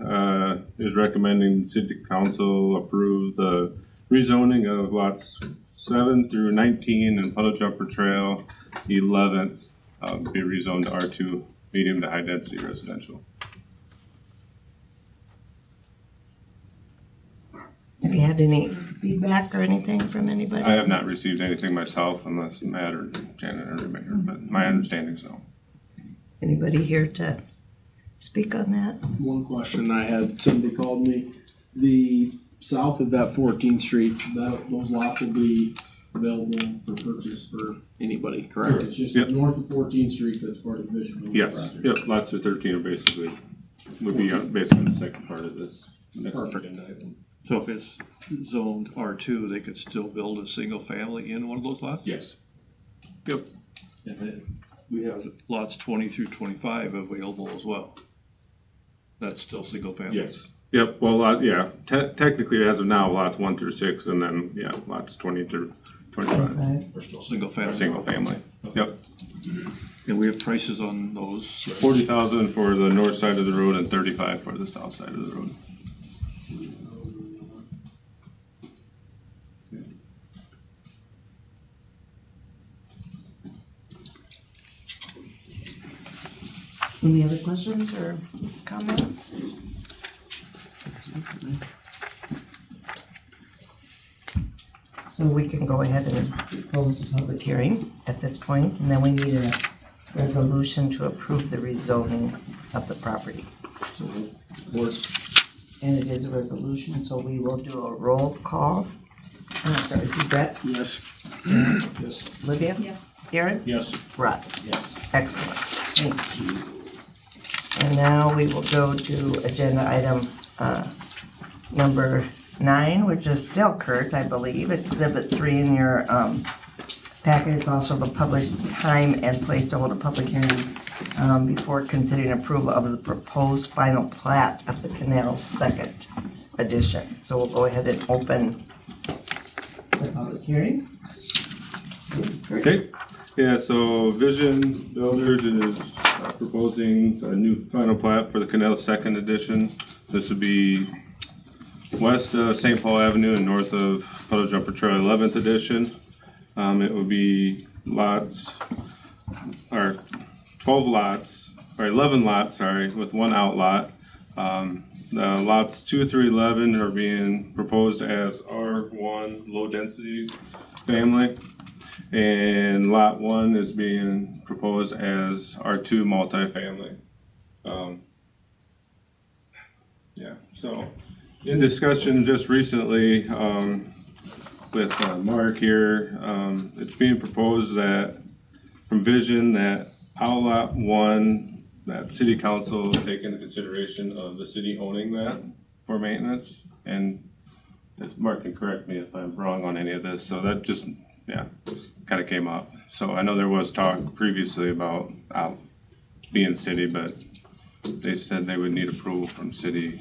is recommending the city council approve the rezoning of lots 7 through 19 and Puddle Jumper Trail 11th be rezoned to R2 medium to high density residential. Have you had any feedback or anything from anybody? I have not received anything myself, unless Matt or Janet or anybody, but my understanding is no. Anybody here to speak on that? One question I had, somebody called me, the south of that 14th Street, those lots will be available for purchase for anybody, correct? It's just north of 14th Street that's part of the Vision Building project. Yep, lots of 13 are basically, would be basically the second part of this next Perfect. agenda item. So if it's zoned R2, they could still build a single family in one of those lots? Yes. Yep. And then we have lots 20 through 25 available as well. That's still single family? Yes. Yep, well, technically as of now, lots 1 through 6, and then, lots 20 through 25. They're still single family? Single family, yep. And we have prices on those? 40,000 for the north side of the road and 35 for the south side of the road. Any other questions or comments? So we can go ahead and close the public hearing at this point, and then we need a resolution to approve the rezoning of the property. And it is a resolution, so we will do a roll call. I'm sorry, Brett? Yes. Yes. Olivia? Yes. Aaron? Yes. Rod? Yes. Excellent, thank you. And now we will go to agenda item number 9, which is still Kurt, I believe. It's Exhibit 3 in your packet. It's also the published time and place to hold a public hearing before considering approval of the proposed final plat of the Canal Second Edition. So we'll go ahead and open the public hearing. Kurt? Okay, yeah, so Vision Builders is proposing a new final plat for the Canal Second Edition. This would be west of St. Paul Avenue and north of Puddle Jumper Trail 11th Edition. It would be 11 lots, with one outlot. The lots 2 through 11 are being proposed as R1 low density family, and lot 1 is being proposed as R2 multifamily. So in discussion just recently with Mark here, it's being proposed that from Vision that outlot 1, that city council take into consideration of the city owning that for maintenance. And Mark can correct me if I'm wrong on any of this. So that just, kind of came up. So I know there was talk previously about being city, but they said they would need approval from city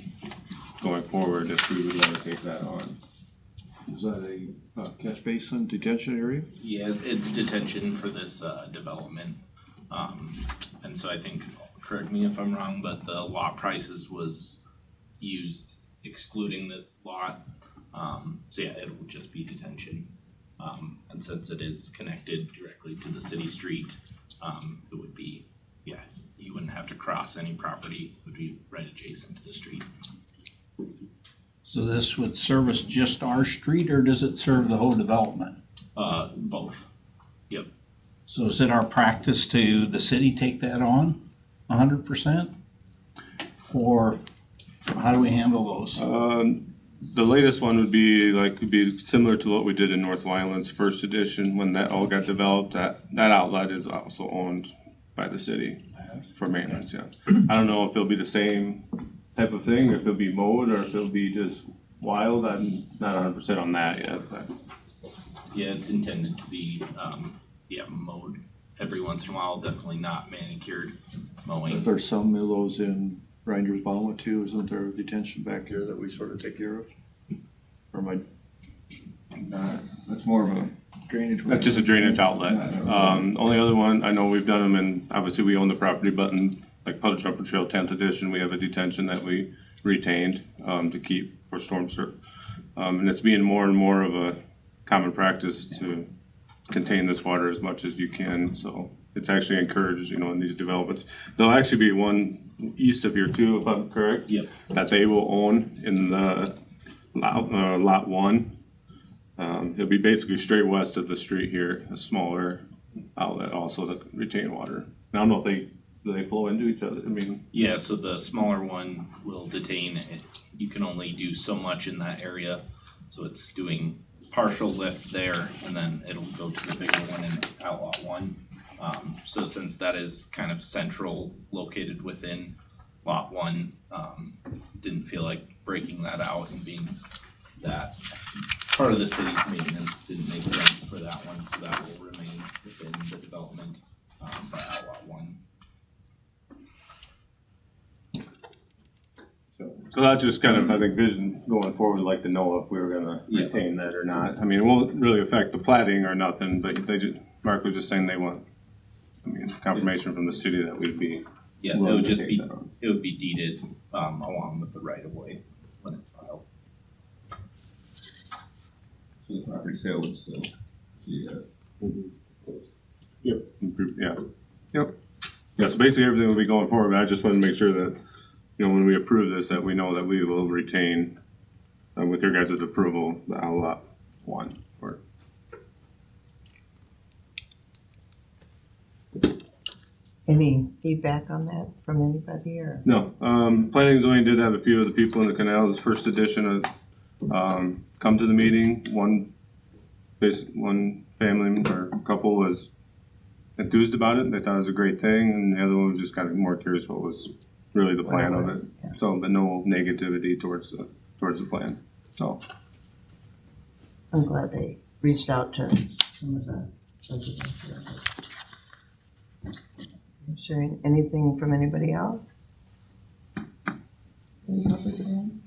going forward if we would want to take that on. Is that a catch basin detention area? Yeah, it's detention for this development. And so I think, correct me if I'm wrong, but the lot prices was used excluding this lot. It would just be detention. And since it is connected directly to the city street, it would be, you wouldn't have to cross any property. It would be right adjacent to the street. So this would service just our street, or does it serve the whole development? Both. Yep. So is it our practice to the city take that on 100%? Or how do we handle those? The latest one would be similar to what we did in North Violence First Edition when that all got developed. That outlet is also owned by the city for maintenance. Yeah, I don't know if it'll be the same type of thing, if it'll be mowed or if it'll be just wild. I'm not 100% on that yet. But. Yeah, it's intended to be mowed every once in a while. Definitely not manicured mowing. But there's some of those in Rangers Ballma too, isn't there? Detention back here that we sort of take care of? Or am I? That's more of a drainage. That's just a drainage outlet. Only other one I know we've done them, and obviously we own the property, but in like Puddle Jumper Trail 10th Edition, we have a detention that we retained to keep for storm surge, and it's being more and more of a common practice to contain this water as much as you can. So it's actually encouraged, in these developments. There'll actually be one east of here too, if I'm correct. Yep. That they will own in the lot 1. It'll be basically straight west of the street here, a smaller outlet also to retain water. I don't know if do they flow into each other? Yeah, so the smaller one will detain it. You can only do so much in that area. So it's doing partial lift there, and then it'll go to the bigger one in outlot 1. So since that is kind of central located within lot 1, didn't feel like breaking that part of the city's maintenance didn't make sense for that one, so that will remain within the development by Outlot 1. So that's just kind of, I think, vision going forward. I'd like to know if we were gonna retain that or not. I mean, it won't really affect the plating or nothing, but they just, Mark was just saying they want, I mean, confirmation from the city that we'd be. Yeah, it would just be, it would be deeded along with the right of way when it's filed. So the property sale would still be Yep. Yeah. Yep. Yeah, so basically everything will be going forward, but I just want to make sure that, you know, when we approve this, that we know that we will retain, with your guys' approval, the Outlot 1. Or Any feedback on that from anybody or? No, planning and zoning did have a few of the people in the canals, first edition, come to the meeting. One family or couple was enthused about it. They thought it was a great thing, and the other one was just kind of more curious what was really the plan of it. Yeah. So, but no negativity towards the plan. So, I'm glad they reached out to some of the residents. Sharing anything from anybody else? Any public hearing?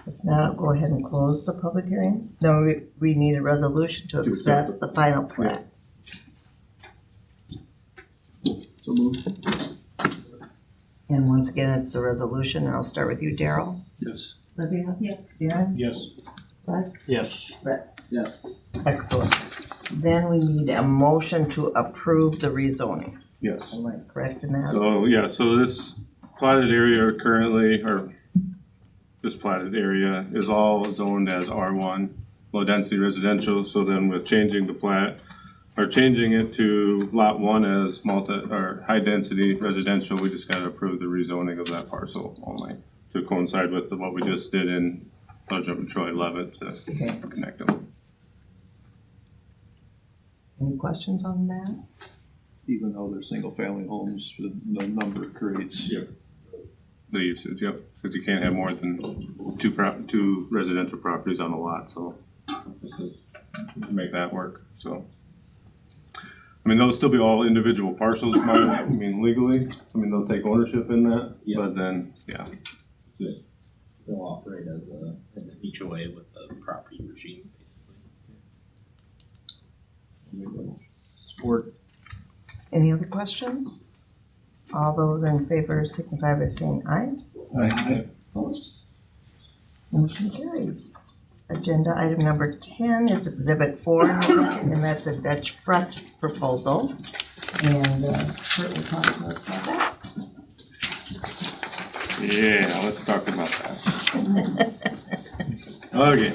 If not, go ahead and close the public hearing. No, we need a resolution to accept the final plat. So moved. And once again, it's a resolution, and I'll start with you, Daryl. Yes. Olivia? Yes. Darren? Yes. Bud? Yes. Brett? Yes. Excellent. Then we need a motion to approve the rezoning. yes. Am I correct in that? So, yeah, so this platted area currently, or this platted area is all zoned as R1, low density residential. So then with changing the plat, or changing it to lot 1 as high density residential, we just gotta approve the rezoning of that parcel only to coincide with what we just did in Pleasure and Troy Levitt to connect them. Any questions on that? Even though they're single-family homes, the number creates. Yep. The usage, yep, because you can't have more than two residential properties on a lot, so this is to make that work, so. I mean, they'll still be all individual parcels, I mean, legally, I mean, they'll take ownership in that, but then, yeah. They'll operate as an HOA with the property regime, basically. Support. Any other questions? All those in favor signify by saying aye. Aye. Opposed? Motion carries. Agenda item number 10 is Exhibit 4, and that's a Dutch front proposal. And Kurt will talk to us about that. Yeah, let's talk about that. Okay.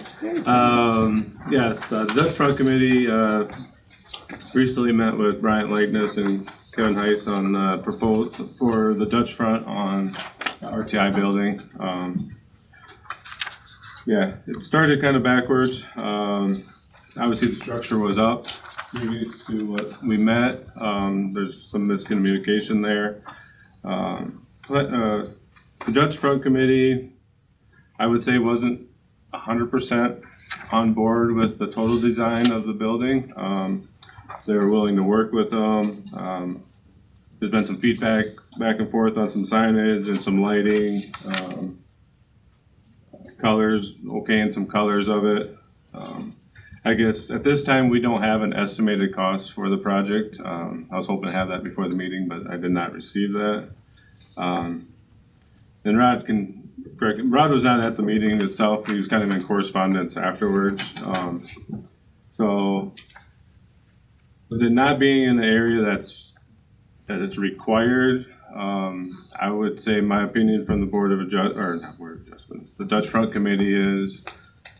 Yes, the Dutch Front Committee recently met with Bryant Lakeness and Kevin Heiss on proposal for the Dutch Front on the RTI building. Yeah, it started kind of backwards. Obviously, the structure was up previous to what we met. There's some miscommunication there. The Dutch Front Committee, I would say, wasn't 100% on board with the total design of the building. They were willing to work with them. There's been some feedback back and forth on some signage and some lighting. Colors, okay, and some colors of it. I guess at this time we don't have an estimated cost for the project. I was hoping to have that before the meeting, but I did not receive that. And Rod can correct me. Rod was not at the meeting itself. He was kind of in correspondence afterwards. So with it not being in the area that it's required, I would say my opinion from the the Dutch Front Committee is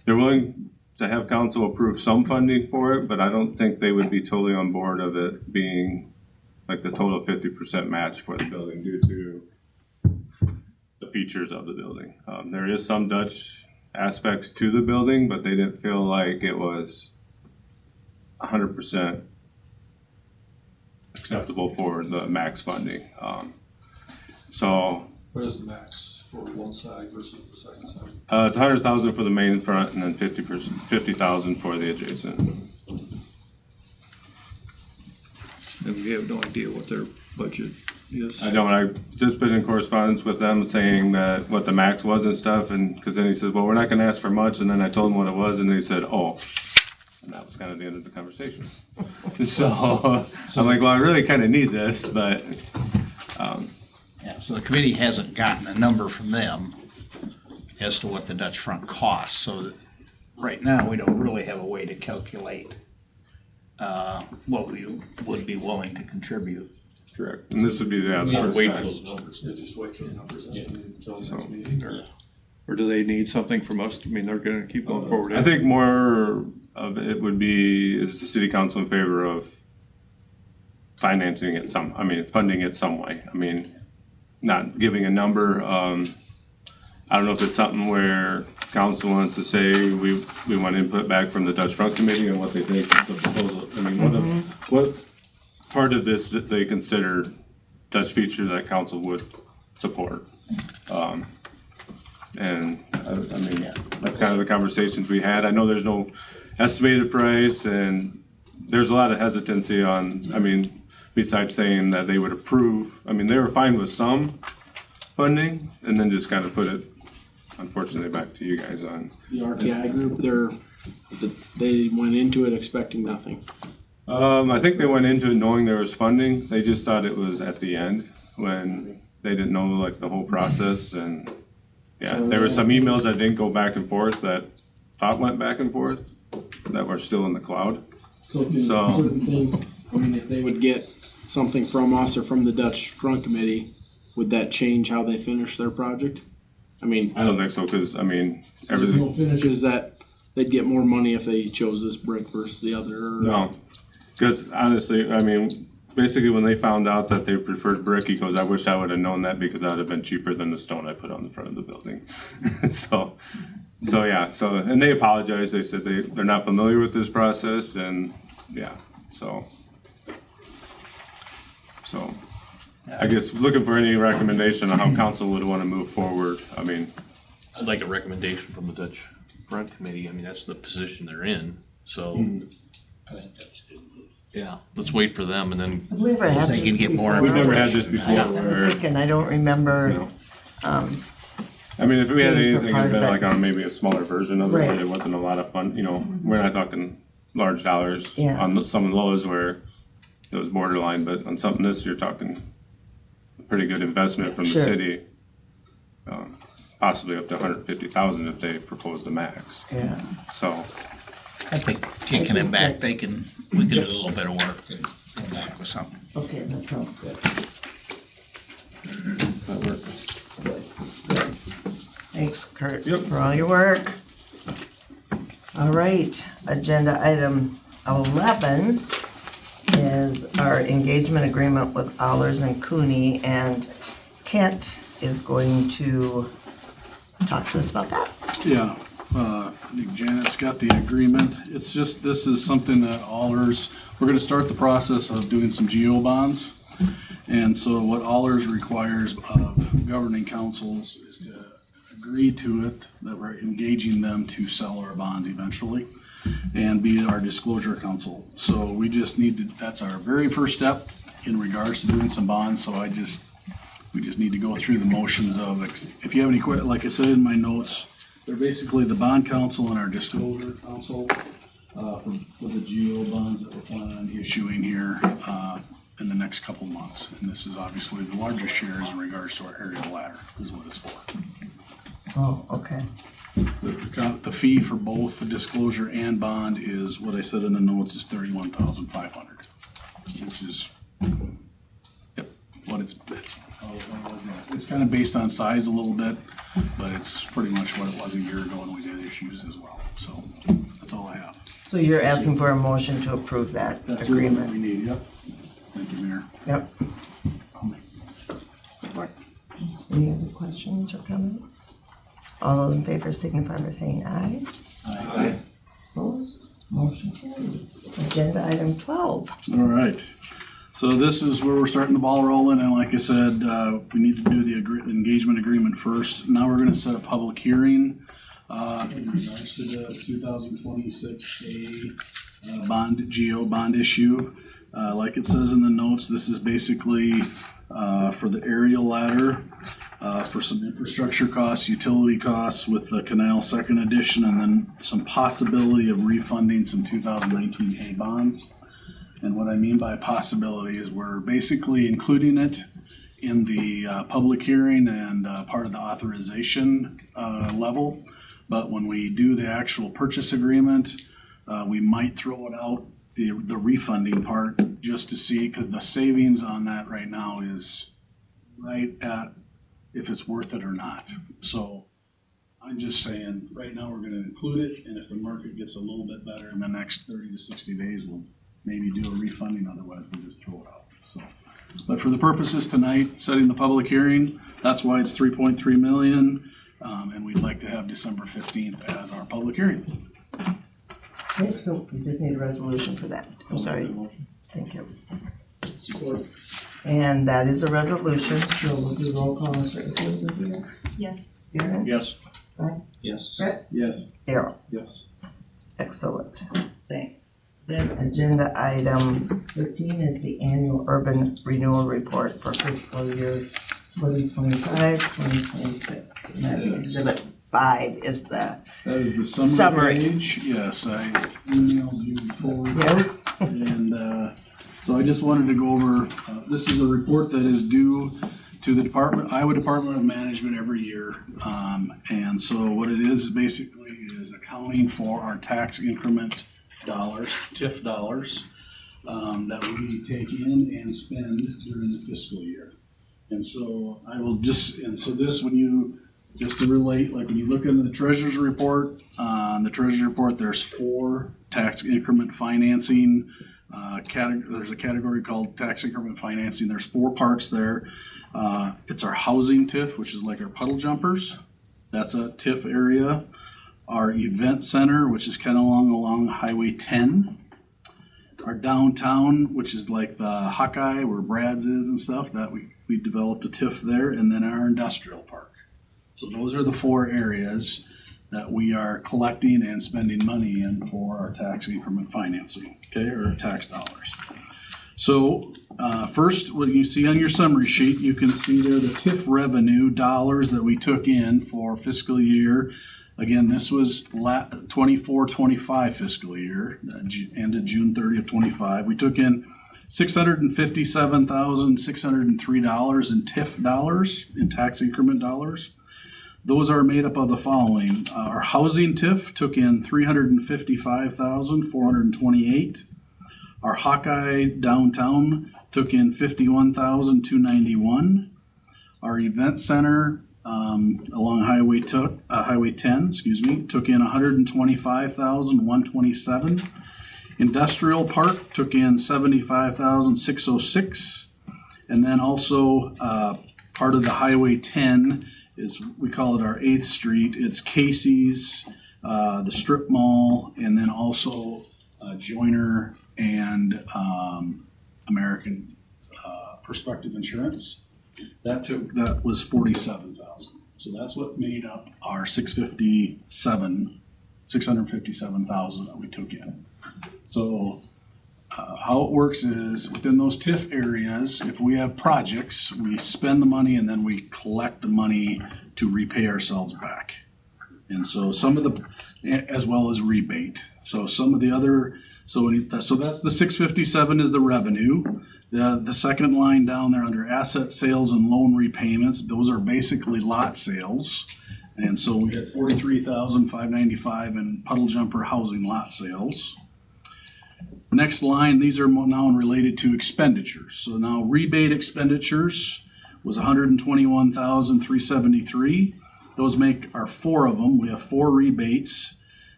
they're willing to have council approve some funding for it, but I don't think they would be totally on board of it being like the total 50% match for the building due to the features of the building. There is some Dutch aspects to the building, but they didn't feel like it was 100% acceptable for the max funding. So what is the max? for one side versus the second side? It's 100,000 for the main front and then 50,000 for the adjacent. And we have no idea what their budget is. I don't, I've just been in correspondence with them saying that what the max was and stuff, and, because then he said, well, we're not gonna ask for much, and then I told him what it was, and they said, oh. And that was kind of the end of the conversation. So, I'm like, well, I really kind of need this, but, Yeah, so the committee hasn't gotten a number from them as to what the Dutch front costs, so that right now, we don't really have a way to calculate what we would be willing to contribute. Correct. And this would be the We have to first wait time. for those numbers. They just wait for the numbers until the next meeting, or do they need something from us? I mean, they're gonna keep going forward. I think more of it would be, is the city council in favor of financing it funding it some way? I mean, not giving a number. I don't know if it's something where council wants to say we want input back from the Dutch Front Committee on what they think of the proposal. I mean, what part of this that they consider Dutch feature that council would support? And I mean, that's kind of the conversations we had. I know there's no estimated price, and there's a lot of hesitancy on, I mean, besides saying that they would approve. I mean, they were fine with some funding, and then just kind of put it, unfortunately, back to you guys on. The RTI group, they went into it expecting nothing. I think they went into it knowing there was funding. They just thought it was at the end when they didn't know like the whole process. And yeah, there were some emails that didn't go back and forth that thought went back and forth that were still in the cloud. So certain things, I mean, if they would get something from us or from the Dutch Front Committee, would that change how they finish their project? I mean, I don't think so, because I mean, everything. No finishes that they'd get more money if they chose this brick versus the other. Or... No, because honestly, I mean, basically when they found out that they preferred brick, he goes, I wish I would have known that because that would have been cheaper than the stone I put on the front of the building. So yeah, and they apologized. They said they're not familiar with this process, and yeah, so I guess looking for any recommendation on how council would want to move forward. I mean, I'd like a recommendation from the Dutch Front Committee. I mean, that's the position they're in, so. I think that's good. Yeah, let's wait for them and then. Have we ever had They can get more. We've never had this before. I was thinking, I don't remember. I mean, if we had anything, it'd been like on maybe a smaller version of it, Right. where there wasn't a lot of fun, you know, we're not talking large dollars Yeah. on some of those where it was borderline, but on something this, you're talking a pretty good investment from the Sure. city. Possibly up to 150,000 if they propose the max. Yeah. So. I think kicking it back, we can do a little bit of work and come back with something. Okay, that sounds good. That works. Thanks, Kurt, for all your work. All right, agenda item 11 is our engagement agreement with Allers and Cooney, and Kent is going to talk to us about that. Yeah, I think Janet's got the agreement. It's just, this is something that Allers, we're gonna start the process of doing some geo bonds. And so what Allers requires of governing councils is to agree to it, that we're engaging them to sell our bonds eventually and be our disclosure council. So we just need to, that's our very first step in regards to doing some bonds. So we just need to go through the motions of, if you have any questions, like I said in my notes, they're basically the bond council and our disclosure council for the GO bonds that we're planning on issuing here in the next couple of months. And this is obviously the largest shares in regards to our aerial ladder is what it's for. Oh, okay. The fee for both the disclosure and bond is, what I said in the notes, is $31,500, which is what it's kind of based on size a little bit, but it's pretty much what it was a year ago when we did issues as well. So that's all I have. So you're asking for a motion to approve that That's the one agreement? that we need. Yep. Thank you, Mayor. Yep. Any other questions or comments? All those in favor signify by saying aye. Aye. Opposed? Motion carries. Agenda item 12. All right. So this is where we're starting the ball rolling, and like I said, we need to do the engagement agreement first. Now we're going to set a public hearing in regards to the 2026 GO bond issue. Like it says in the notes, this is basically for the aerial ladder, for some infrastructure costs, utility costs with the canal second edition, and then some possibility of refunding some 2019 A bonds. And what I mean by possibility is we're basically including it in the public hearing and part of the authorization level. But when we do the actual purchase agreement, we might throw it out, the refunding part, just to see, because the savings on that right now is right at if it's worth it or not. So I'm just saying, right now we're going to include it, and if the market gets a little bit better in the next 30 to 60 days, we'll maybe do a refunding, otherwise we'll just throw it out. So, but for the purposes tonight, setting the public hearing, that's why it's 3.3 million, and we'd like to have December 15th as our public hearing. Okay, so we just need a resolution for that. I'm sorry. Thank you. Support. And that is a resolution, so we'll do roll call. Yes. Aaron? Yes. Bud? Yes. Brett? Yes. Darrell? Yes. Excellent. Thanks. Then agenda item 13 is the annual urban renewal report for fiscal year 2025-2026. And that exhibit 5 is that is the summary page. Yes, I emailed you before. Yeah. And so I just wanted to go over, this is a report that is due to the Iowa Department of Management every year. And so what it is basically is accounting for our tax increment dollars, TIF dollars, that we take in and spend during the fiscal year. And so I will just, and so this, when you, just to relate, like when you look in the treasurer's report, there's 4 tax increment financing there's a category called tax increment financing. There's 4 parts there. It's our housing TIF, which is like our puddle jumpers. That's a TIF area. Our event center, which is kind of along Highway 10. Our downtown, which is like the Hawkeye, where Brad's is and stuff, that we developed a TIF there. And then our industrial park. So those are the 4 areas that we are collecting and spending money in for our tax increment financing, okay, or tax dollars. So first, what you see on your summary sheet, you can see there the TIF revenue dollars that we took in for fiscal year. Again, this was 24-25 fiscal year, ended June 30th, 25. We took in $657,603 in TIF dollars, in tax increment dollars. Those are made up of the following. Our housing TIF took in $355,428. Our Hawkeye downtown took in $51,291. Our event center along Highway 10, took in $125,127. Industrial park took in $75,606. And then also part of the Highway 10 is, we call it our 8th Street. It's Casey's, the Strip Mall, and then also Joyner and American Perspective Insurance. That was $47,000. So that's what made up our $657,000 that we took in. So how it works is within those TIF areas, if we have projects, we spend the money and then we collect the money to repay ourselves back. And so some of the, as well as rebate. So some of the other, so that's the 657 is the revenue. The second line down there under asset sales and loan repayments, those are basically lot sales. And so we had $43,595 in puddle jumper housing lot sales. Next line, these are now related to expenditures. So now rebate expenditures was $121,373. Those make our 4 of them. We have 4 rebates.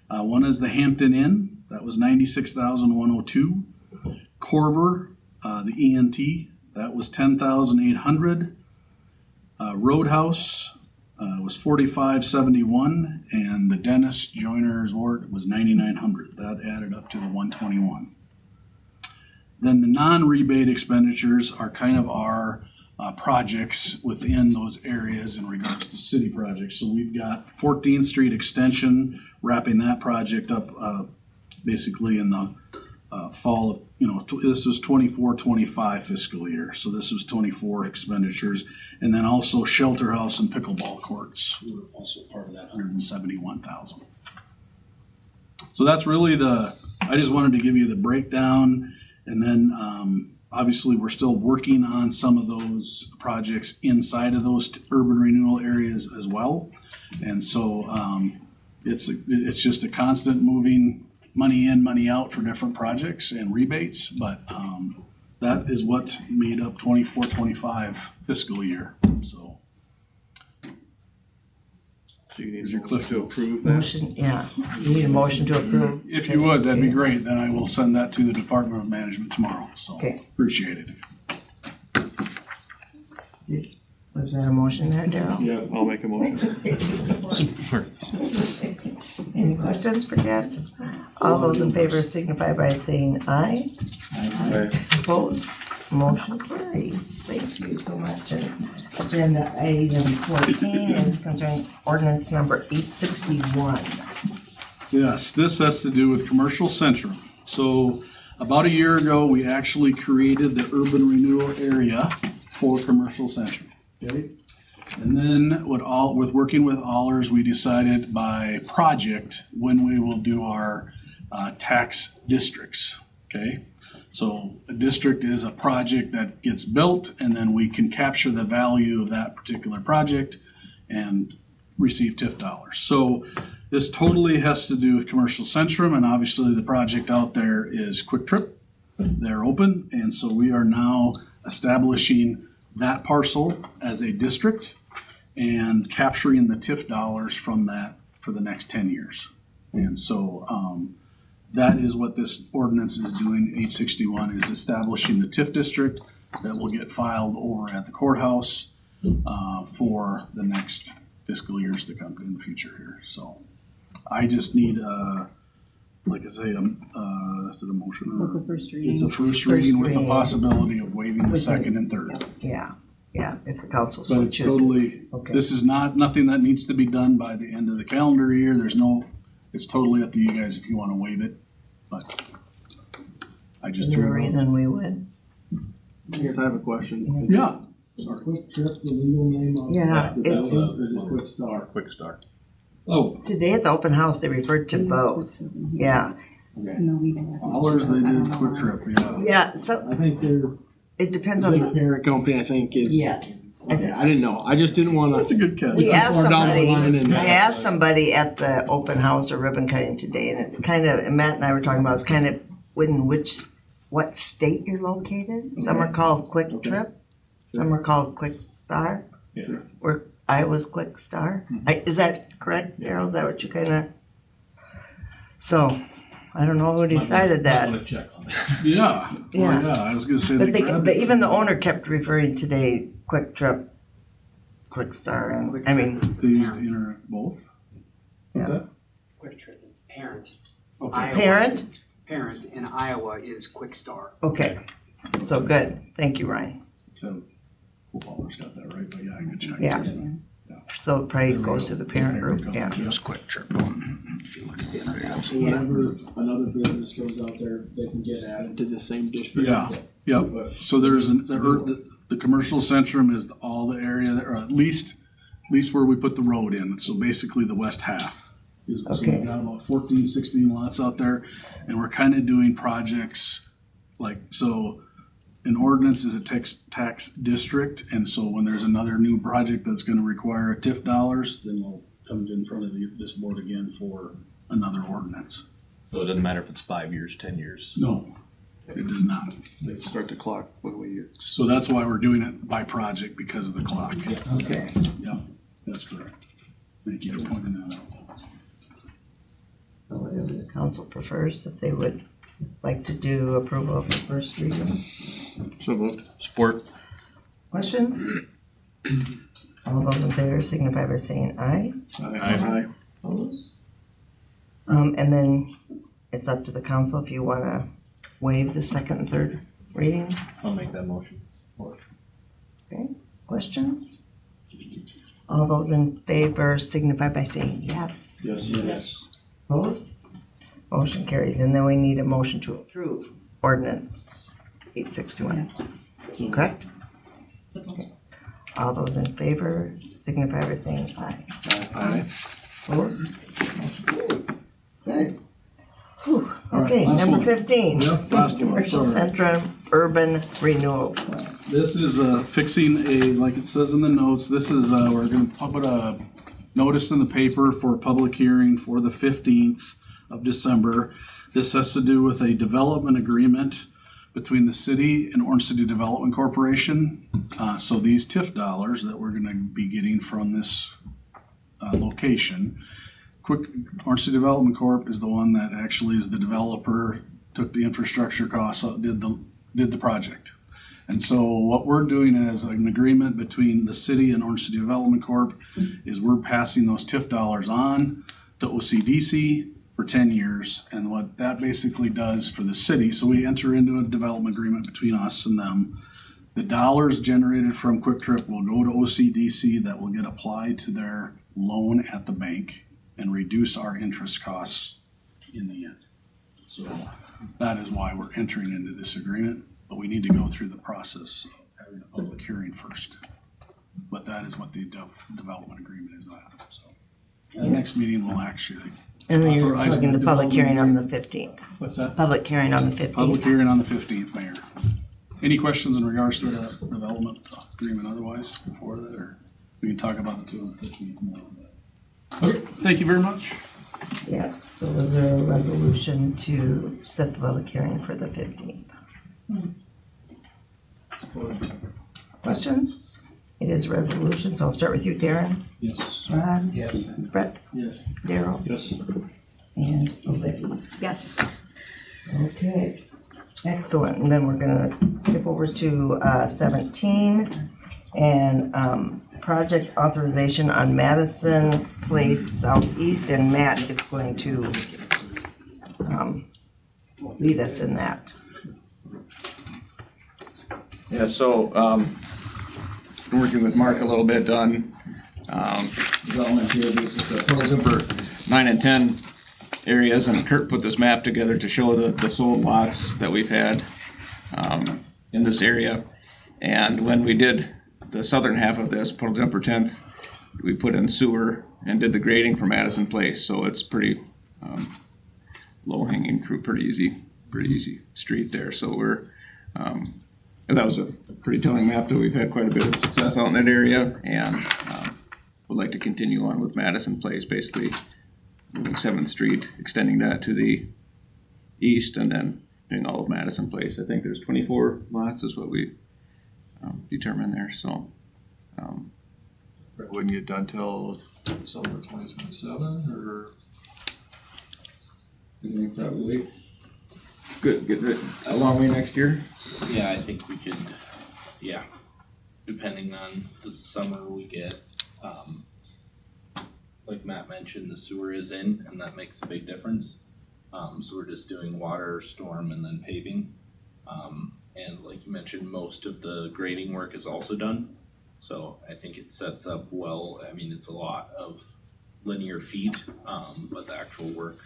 One is the Hampton Inn. That was $96,102. Corver, the ENT, that was $10,800. Roadhouse was $45.71, and the dentist Joyner's Ward was $9,900. That added up to the $121. Then the non-rebate expenditures are kind of our projects within those areas in regards to city projects. So we've got 14th Street Extension, wrapping that project up basically in the fall of, this was 24-25 fiscal year. So this was 24 expenditures. And then also Shelter House and Pickleball Courts were also part of that 171,000. So that's really I just wanted to give you the breakdown. And then obviously we're still working on some of those projects inside of those urban renewal areas as well. And so it's just a constant moving money in, money out for different projects and rebates. But that is what made up 24-25 fiscal year. So you need a motion to approve that? Motion, yeah. You need a motion to approve? If you would, that'd be great. Then I will send that to the Department of Management tomorrow. So Okay. Appreciate it. Was that a motion there, Daryl? Yeah, I'll make a motion. Any questions for Jeff? All those in favor signify by saying aye. Aye. Opposed? Motion carries. Thank you so much. And agenda item 14 is concerning ordinance number 861. Yes, this has to do with Commercial Centrum. So about a year ago, we actually created the urban renewal area for Commercial Centrum. Okay? And then with working with Allers, we decided by project when we will do our tax districts. Okay? So a district is a project that gets built, and then we can capture the value of that particular project and receive TIF dollars. So this totally has to do with Commercial Centrum, and obviously the project out there is Quick Trip. They're open, and so we are now establishing that parcel as a district and capturing the TIF dollars from that for the next 10 years. And so that is what this ordinance is doing. 861 is establishing the TIF district that will get filed over at the courthouse for the next fiscal years to come in the future here. So I just need, like I say, is it a motion? It's a first reading. It's a first reading with the possibility of waiving the second and third. Yeah, if the council so But it's chooses. totally, Okay. this is nothing that needs to be done by the end of the calendar year. It's totally up to you guys if you want to waive it, but I just Is there a threw it out. reason we would? I guess I have a question. Yeah. Is Quick Trip the legal name of Yeah, the it's- building, or is it Quick Star? Quick Start. Oh, Today at the open house, they referred to both. Yeah. Allers, they did Quick Trip, yeah. Yeah, so I think they're, it depends the on big parent company, I think, is. Yes. Okay, I didn't know. I just didn't want to. That's a good catch. We asked somebody, I I asked somebody at the open house or ribbon cutting today, and it's kind of, and Matt and I were talking about, it's kind of what state you're located. Some are called Quick Trip, some are called Quick Star. Sure. Or Iowa's Quick Star. Is that correct, Daryl? Is that what you kind of? So, I don't know who decided that. Yeah, well, Yeah. yeah, I was gonna say But they grabbed it. even the owner kept referring today, Quick Trip, Quick Star, and I mean. They used to enter both. What's Yeah. that? Quick Trip is parent. Okay. Iowa Parent? is- Parent in Iowa is Quick Star. Okay, so good. Thank you, Ryan. So, hope Allers got that right, but yeah, good check. Yeah. So it probably goes to the parent group, yeah. Just Quick Trip. If you look at the internet. So whenever another business goes out there, they can get added to the same district. Yeah, yep. So there's the Commercial Centrum is all the area, or at least where we put the road in. So basically the west half. So we've got about 14, 16 lots out there, and we're kind of doing projects like, so an ordinance is a tax district, and so when there's another new project that's going to require a TIF dollars, then we'll come in front of this board again for another ordinance. So it doesn't matter if it's 5 years, 10 years? No, it does not. They start the clock when we. So that's why we're doing it by project, because of the clock. Okay. Yeah, that's correct. Thank you for pointing that out. So whatever the council prefers, if they would like to do approval of the first reading. So moved. Support. Questions? All those in favor signify by saying aye. Aye. Opposed? And then it's up to the council if you want to waive the second and third readings? I'll make that motion. Okay, questions? All those in favor signify by saying yes. Yes. Opposed? Motion carries. And then we need a motion to approve ordinance 8621. Correct? Okay. All those in favor signify by saying aye. Aye. Opposed? Motion carries. Okay. Whew. All right, Okay, last number one. 15. Yep, last one, Commercial sorry. Centrum Urban Renewal Plan. This is fixing like it says in the notes, this is, we're gonna put a notice in the paper for a public hearing for the 15th of December. This has to do with a development agreement between the city and Orange City Development Corporation. So these TIF dollars that we're gonna be getting from this location, Orange City Development Corp is the one that actually is the developer, took the infrastructure costs, did the project. And so what we're doing as an agreement between the city and Orange City Development Corp is we're passing those TIF dollars on to OCDC for 10 years. And what that basically does for the city, so we enter into a development agreement between us and them. The dollars generated from Quick Trip will go to OCDC that will get applied to their loan at the bank and reduce our interest costs in the end. So that is why we're entering into this agreement, but we need to go through the process of having a public hearing first. But that is what the development agreement is at. So the next meeting will actually. And then you're authorize looking the public development hearing on the agreement. 15th. What's that? Public hearing on the 15th. Public hearing on the 15th, Mayor. Any questions in regards to the development agreement otherwise before that, or we can talk about it too on the 15th more. Okay, thank you very much. Yes, so is there a resolution to set the public hearing for the 15th? Questions? It is a resolution, so I'll start with you, Darren. Yes. Ron? Yes. Brett? Yes. Daryl? Yes. And Olivia? Yes. Okay, excellent. And then we're gonna skip over to 17 and project authorization on Madison Place Southeast, and Matt is going to lead us in that. Yeah, so, I'm working with Mark a little bit on, development here. This is the Pearl Zipper 9 and 10 areas, and Kurt put this map together to show the sold lots that we've had, in this area. And when we did the southern half of this, Pearl Zipper 10th, we put in sewer and did the grading for Madison Place, so it's pretty, low-hanging fruit, pretty easy street there. So we're, and that was a pretty telling map that we've had quite a bit of success out in that area, and would like to continue on with Madison Place, basically moving 7th Street, extending that to the east, and then doing all of Madison Place. I think there's 24 lots is what we determined there. So Wouldn't get done till summer 2027, or? Probably good, get a long way next year. Yeah, I think we could, yeah, depending on the summer we get. Like Matt mentioned, the sewer is in, and that makes a big difference. So we're just doing water, storm, and then paving. And like you mentioned, most of the grading work is also done. So I think it sets up well. I mean, it's a lot of linear feet, but the actual work,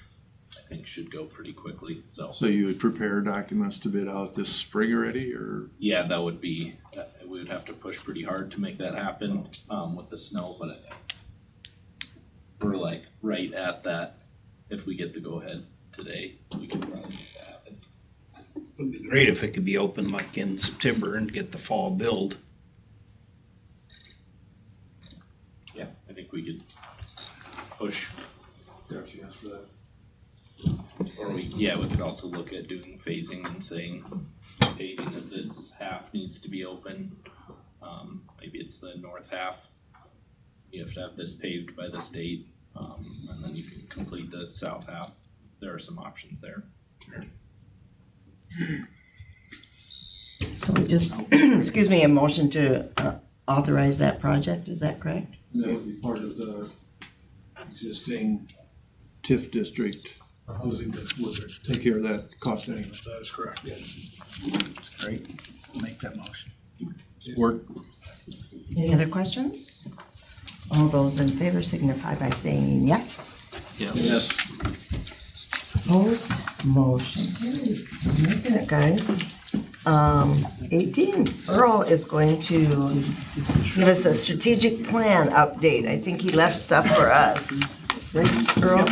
I think, should go pretty quickly. So you would prepare documents to bid out this spring already, or? Yeah, that would be, we would have to push pretty hard to make that happen with the snow, but we're like right at that. If we get the go ahead today, we can probably make that happen. It'd be great if it could be open like in September and get the fall build. Yeah, I think we could push. Gotcha, yes, for that. Or we could also look at doing phasing and saying paving of this half needs to be open. Maybe it's the north half. You have to have this paved by the state, and then you can complete the south half. There are some options there. So we just, excuse me, a motion to authorize that project, is that correct? That would be part of the existing TIF district housing would take care of that cost anyway. That is correct. Yeah. Great. I'll make that motion. Work. Any other questions? All those in favor signify by saying yes. Yes. Opposed? Motion carries. I'm making it, guys. 18, Earl is going to give us a strategic plan update. I think he left stuff for us. Right, Earl?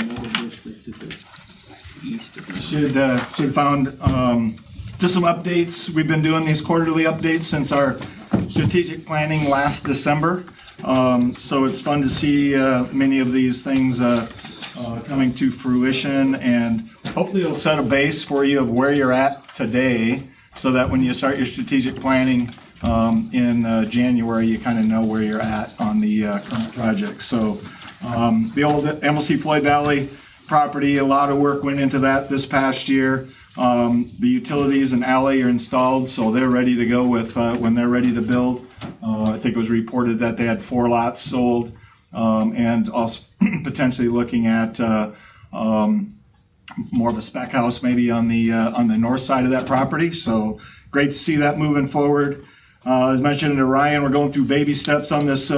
Should found just some updates. We've been doing these quarterly updates since our strategic planning last December. So it's fun to see many of these things coming to fruition, and hopefully it'll set a base for you of where you're at today, so that when you start your strategic planning in January, you kind of know where you're at on the current project. So the old MLC Floyd Valley property, a lot of work went into that this past year. The utilities and alley are installed, so they're ready to go with when they're ready to build. I think it was reported that they had 4 lots sold, and also potentially looking at more of a spec house maybe on the north side of that property. So great to see that moving forward. As mentioned to Ryan, we're going through baby steps on this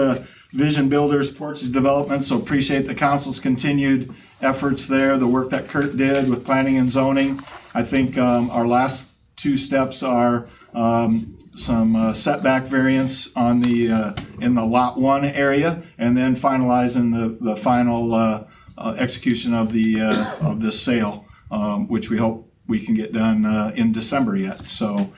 Vision Builders Porches development, so appreciate the council's continued efforts there, the work that Kurt did with planning and zoning. I think our last 2 steps are some setback variance on the in the lot 1 area, and then finalizing the final execution of the sale, which we hope we can get done in December yet. So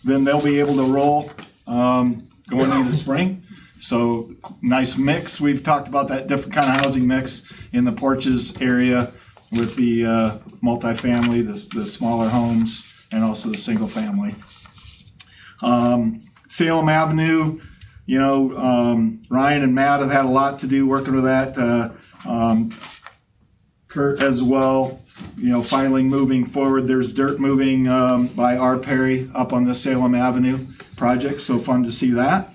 then they'll be able to roll going into spring. So nice mix. We've talked about that different kind of housing mix in the Porches area with the multifamily, the smaller homes, and also the single family. Salem Avenue, Ryan and Matt have had a lot to do working with that. Kurt as well, finally moving forward. There's dirt moving by R. Perry up on the Salem Avenue project, so fun to see that.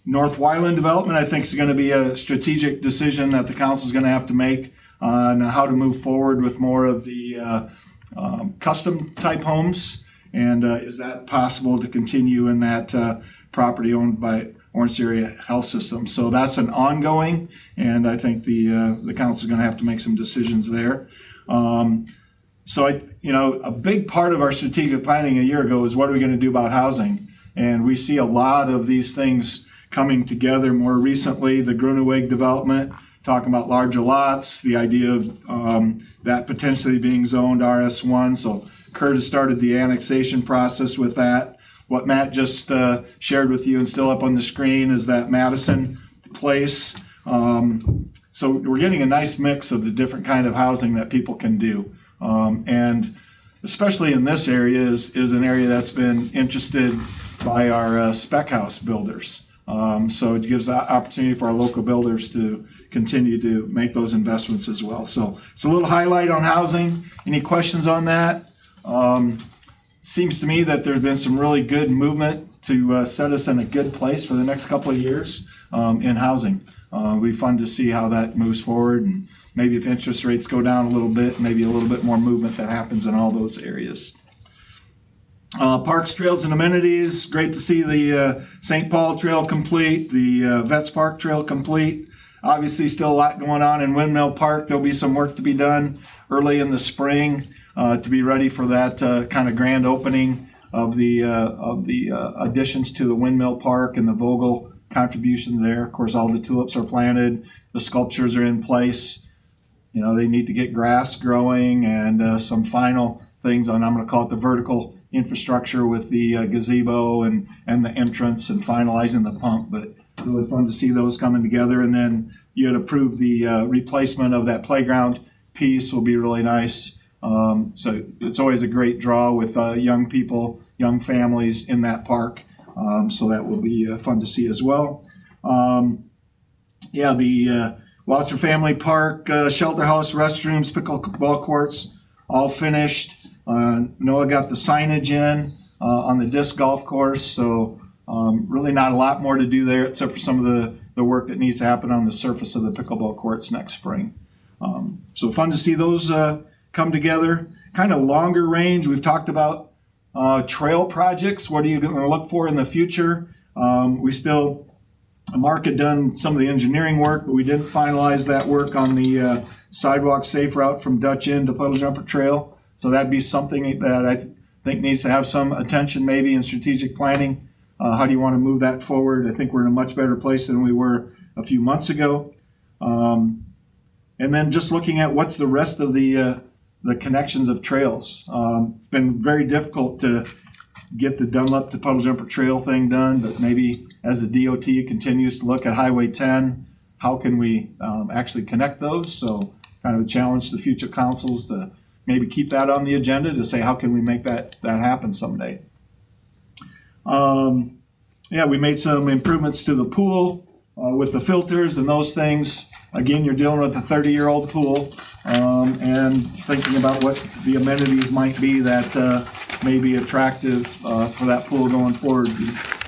North Wyland development, I think, is going to be a strategic decision that the council is going to have to make on how to move forward with more of the custom type homes, and is that possible to continue in that property owned by Orange Area Health System. So that's an ongoing, and I think the council is going to have to make some decisions there. So a big part of our strategic planning a year ago is what are we going to do about housing, and we see a lot of these things coming together more recently. The Gruneweg development, talking about larger lots, the idea of that potentially being zoned RS1. So Kurt has started the annexation process with that. What Matt just shared with you and still up on the screen is that Madison place. So we're getting a nice mix of the different kind of housing that people can do. And especially in this area is an area that's been interested by our spec house builders. So it gives opportunity for our local builders to continue to make those investments as well. So it's a little highlight on housing. Any questions on that? Seems to me that there's been some really good movement to set us in a good place for the next couple of years in housing. It'll be fun to see how that moves forward, and maybe if interest rates go down a little bit, maybe a little bit more movement that happens in all those areas. Parks, trails, and amenities. Great to see the St. Paul Trail complete, the Vets Park Trail complete. Obviously still a lot going on in Windmill Park. There'll be some work to be done early in the spring to be ready for that kind of grand opening of the additions to the Windmill Park and the Vogel contributions there. Of course, all the tulips are planted. The sculptures are in place. They need to get grass growing and some final things on, I'm going to call it the vertical infrastructure with the gazebo and the entrance and finalizing the pump. But really fun to see those coming together. And then you had approved the replacement of that playground piece, will be really nice. So it's always a great draw with young people, young families in that park. So that will be fun to see as well. The Walter Family Park, shelter house, restrooms, pickleball courts, all finished. Noah got the signage in on the disc golf course, so really not a lot more to do there except for some of the work that needs to happen on the surface of the pickleball courts next spring. So fun to see those come together. Kind of longer range, we've talked about trail projects. What are you going to look for in the future? Mark had done some of the engineering work, but we didn't finalize that work on the sidewalk safe route from Dutch Inn to Puddle Jumper Trail. So that'd be something that I think needs to have some attention maybe in strategic planning. How do you want to move that forward? I think we're in a much better place than we were a few months ago. And then just looking at what's the rest of the connections of trails. It's been very difficult to get the Dunlop to Puddle Jumper Trail thing done, but maybe as the DOT continues to look at Highway 10, how can we actually connect those? So kind of a challenge to future councils to maybe keep that on the agenda to say, how can we make that happen someday? We made some improvements to the pool with the filters and those things. Again, you're dealing with a 30-year-old pool and thinking about what the amenities might be that may be attractive for that pool going forward.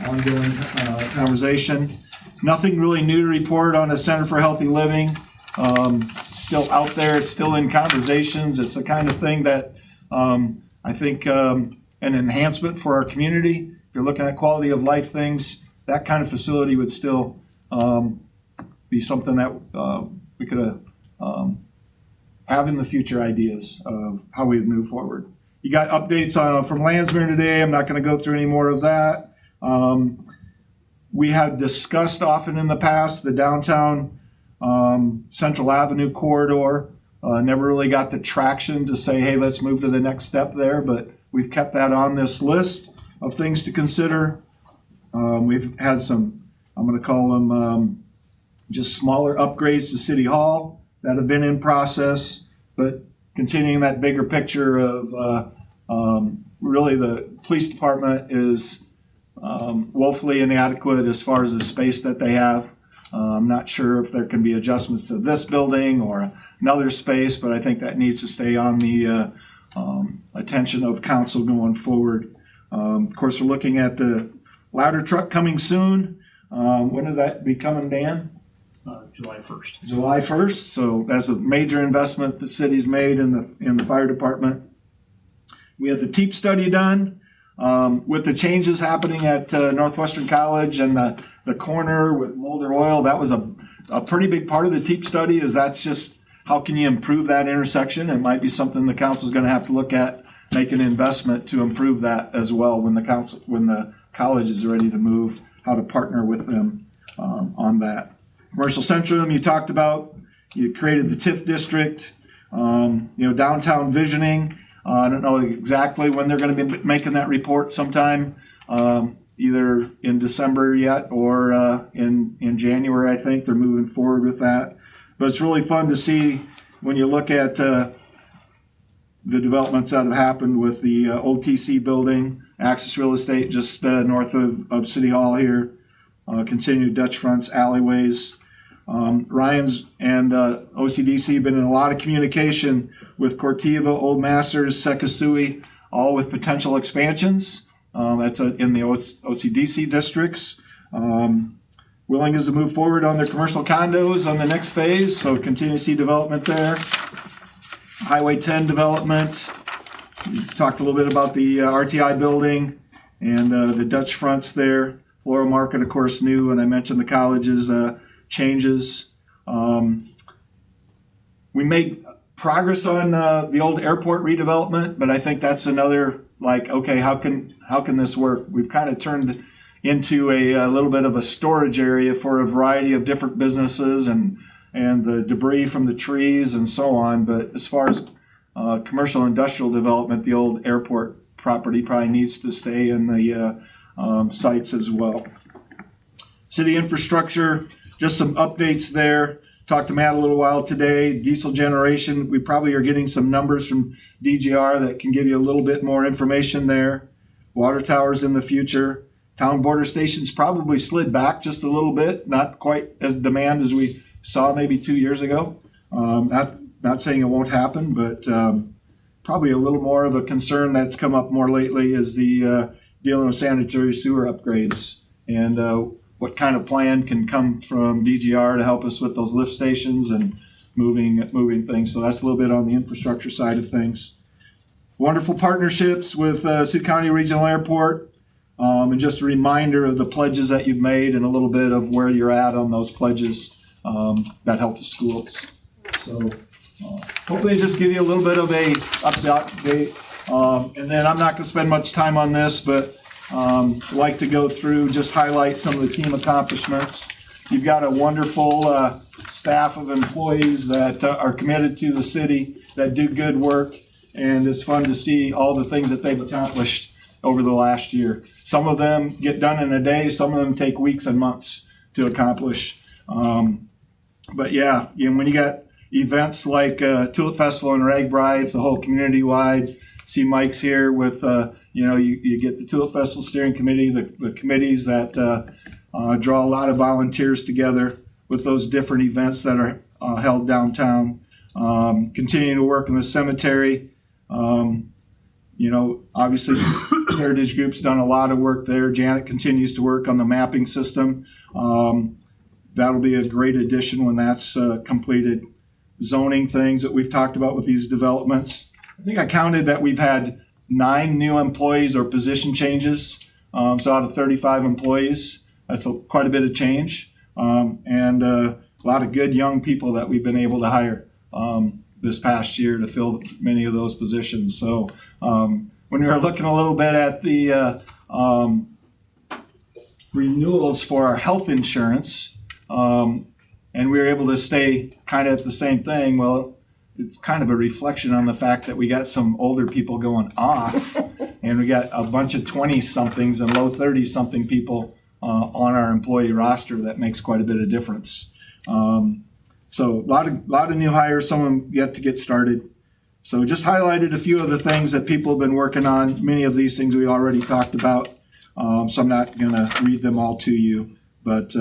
Ongoing conversation. Nothing really new to report on the Center for Healthy Living. Still out there. It's still in conversations. It's the kind of thing that I think an enhancement for our community. If you're looking at quality of life things, that kind of facility would still be something that we could have in the future ideas of how we would move forward. You got updates from Landsman today. I'm not going to go through any more of that. We have discussed often in the past the downtown Central Avenue corridor. Never really got the traction to say, hey, let's move to the next step there, but we've kept that on this list of things to consider. We've had some, I'm going to call them just smaller upgrades to City Hall that have been in process, but continuing that bigger picture of really the police department is woefully inadequate as far as the space that they have. I'm not sure if there can be adjustments to this building or another space, but I think that needs to stay on the attention of council going forward. Of course, we're looking at the ladder truck coming soon. When does that be coming, Dan? July 1st. July 1st. So that's a major investment the city's made in the fire department. We had the TEEP study done. With the changes happening at Northwestern College and the corner with Mulder Oil, that was a pretty big part of the TEEP study. That's just how can you improve that intersection? It might be something the council is going to have to look at, make an investment to improve that as well when the college is ready to move, how to partner with them on that. Commercial Centrum, you talked about. You created the TIF district. Downtown visioning. I don't know exactly when they're going to be making that report sometime, either in December yet or in January, I think. They're moving forward with that. But it's really fun to see when you look at the developments that have happened with the old TC building, Access Real Estate just north of City Hall here, continued Dutch fronts, alleyways. Ryan's and OCDC have been in a lot of communication with Cortiva, Old Masters, Sekisui, all with potential expansions. That's in the OCDC districts. Willing is to move forward on their commercial condos on the next phase, so continue to see development there. Highway 10 development. We talked a little bit about the RTI building and the Dutch fronts there. Floral Market, of course, new, and I mentioned the college's changes. We made progress on the old airport redevelopment, but I think that's another, okay, how can this work? We've kind of turned into a little bit of a storage area for a variety of different businesses and the debris from the trees and so on. But as far as commercial industrial development, the old airport property probably needs to stay in the sites as well. City infrastructure, just some updates there. Talked to Matt a little while today. Diesel generation, we probably are getting some numbers from DGR that can give you a little bit more information there. Water towers in the future. Town border stations probably slid back just a little bit, not quite as demand as we saw maybe 2 years ago. Not saying it won't happen, but probably a little more of a concern that's come up more lately is the dealing with sanitary sewer upgrades and what kind of plan can come from DGR to help us with those lift stations and moving things. So that's a little bit on the infrastructure side of things. Wonderful partnerships with Sioux County Regional Airport. And just a reminder of the pledges that you've made and a little bit of where you're at on those pledges that help the schools. So hopefully just give you a little bit of a update. And then I'm not going to spend much time on this, but like to go through, just highlight some of the team accomplishments. You've got a wonderful staff of employees that are committed to the city, that do good work, and it's fun to see all the things that they've accomplished over the last year. Some of them get done in a day, some of them take weeks and months to accomplish. But yeah, when you got events like Tulip Festival and Rag Brides, the whole community-wide, see Mike's here with, you get the Tulip Festival Steering Committee, the committees that draw a lot of volunteers together with those different events that are held downtown. Continuing to work in the cemetery. Obviously Heritage Group's done a lot of work there. Janet continues to work on the mapping system. That'll be a great addition when that's completed. Zoning things that we've talked about with these developments. I think I counted that we've had 9 new employees or position changes. So out of 35 employees, that's quite a bit of change. And a lot of good young people that we've been able to hire this past year to fill many of those positions. So when we were looking a little bit at the renewals for our health insurance, and we were able to stay kind of at the same thing, well, it's kind of a reflection on the fact that we got some older people going off, and we got a bunch of 20-somethings and low 30-something people on our employee roster. That makes quite a bit of difference. So a lot of new hires, some of them yet to get started. So just highlighted a few of the things that people have been working on. Many of these things we already talked about, so I'm not going to read them all to you. But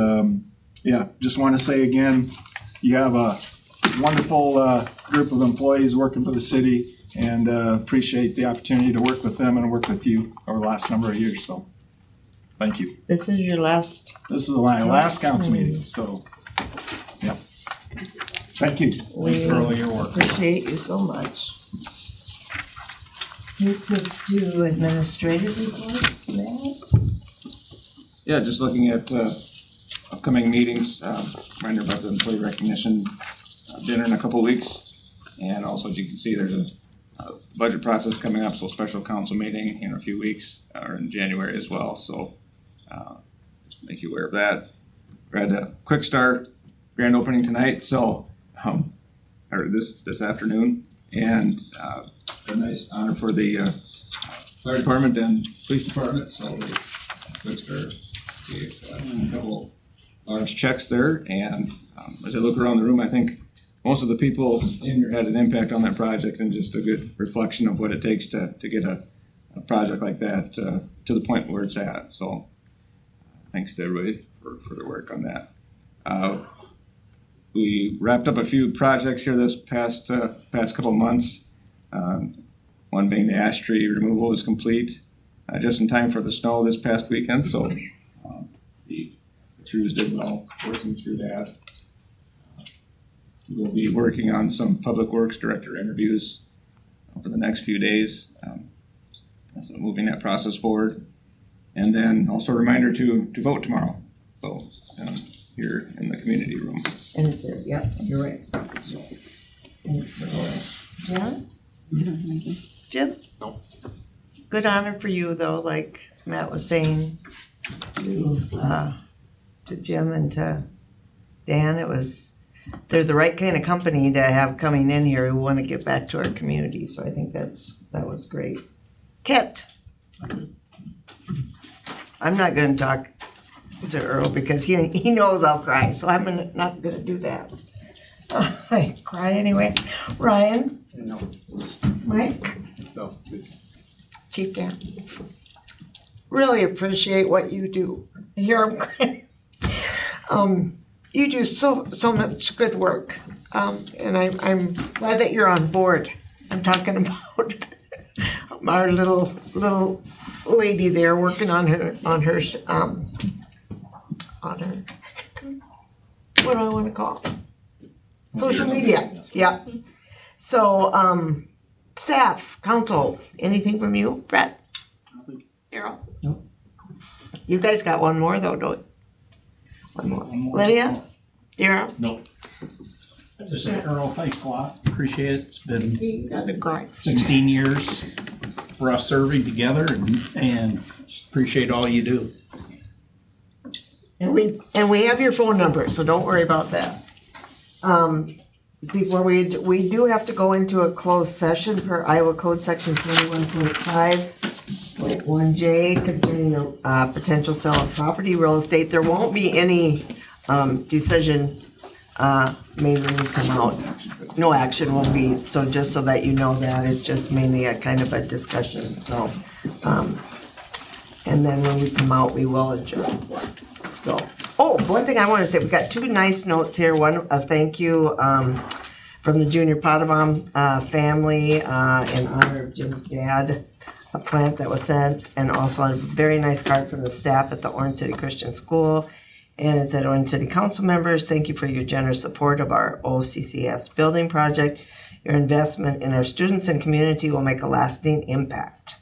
yeah, just want to say again, you have a wonderful group of employees working for the city, and appreciate the opportunity to work with them and work with you over the last number of years. So thank you. This is your last? This is my last council meeting, so yeah. Thank you. We for all your work. Appreciate you so much. Takes us to administrative reports, Matt. Yeah, just looking at upcoming meetings, reminder about the employee recognition dinner in a couple of weeks. And also, as you can see, there's a budget process coming up, so special council meeting in a few weeks, or in January as well. So just make you aware of that. We had a quick start grand opening tonight, so or this afternoon, and a nice honor for the fire department and police department. So quick start, gave a couple large checks there, and as I look around the room, I think most of the people in here had an impact on that project, and just a good reflection of what it takes to get a project like that to the point where it's at. So thanks to everybody for their work on that. We wrapped up a few projects here this past couple of months. One being the ash tree removal is complete just in time for the snow this past weekend. So the crews did well working through that. We'll be working on some public works director interviews over the next few days. So moving that process forward. And then also a reminder to vote tomorrow. So here in the community room. And it's there, yeah, you're right. Jen? Jim? No. Good honor for you, though, like Matt was saying to Jim and to Dan. They're the right kind of company to have coming in here who want to get back to our community. So I think that was great. Kit. I'm not going to talk to Earl because he knows I'll cry, so I'm not going to do that. I cry anyway. Ryan? No. Mike? No. Chief Dan? Really appreciate what you do. Here I'm crying. You do so much good work, and I'm glad that you're on board. I'm talking about our little lady there working on her what do I want to call it? Social media, yeah. So, staff, council, anything from you, Brett? Daryl? Nope. You guys got one more though, don't you? One more. Lydia? Daryl? Nope. I just say, Earl, thanks a lot. Appreciate it. It's been 16 years for us serving together, and just appreciate all you do. And we have your phone number, so don't worry about that. Before we do have to go into a closed session per Iowa Code Section 21.5.1J concerning the potential sale of property, real estate. There won't be any decision made when we come out. No action will be, so just so that you know that, it's just mainly a kind of a discussion, so. And then when we come out, we will adjourn. So, one thing I want to say, we got two nice notes here. One, a thank you from the Junior Potabom family in honor of Jim's dad, a plant that was sent, and also a very nice card from the staff at the Orange City Christian School. And it said, Orange City Council members, thank you for your generous support of our OCCS building project. Your investment in our students and community will make a lasting impact.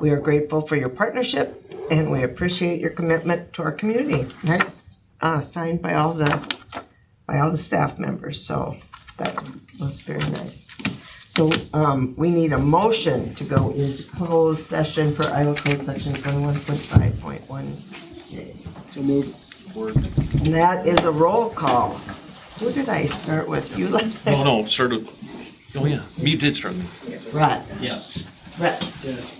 We are grateful for your partnership, and we appreciate your commitment to our community. Nice, signed by all the staff members. So that was very nice. So we need a motion to go into closed session for Iowa Code Section 21.5.1J. So moved. And that is a roll call. Who did I start with? You last time? No, start with, oh yeah, me did start me. Brett. Yes. Brett. Yes.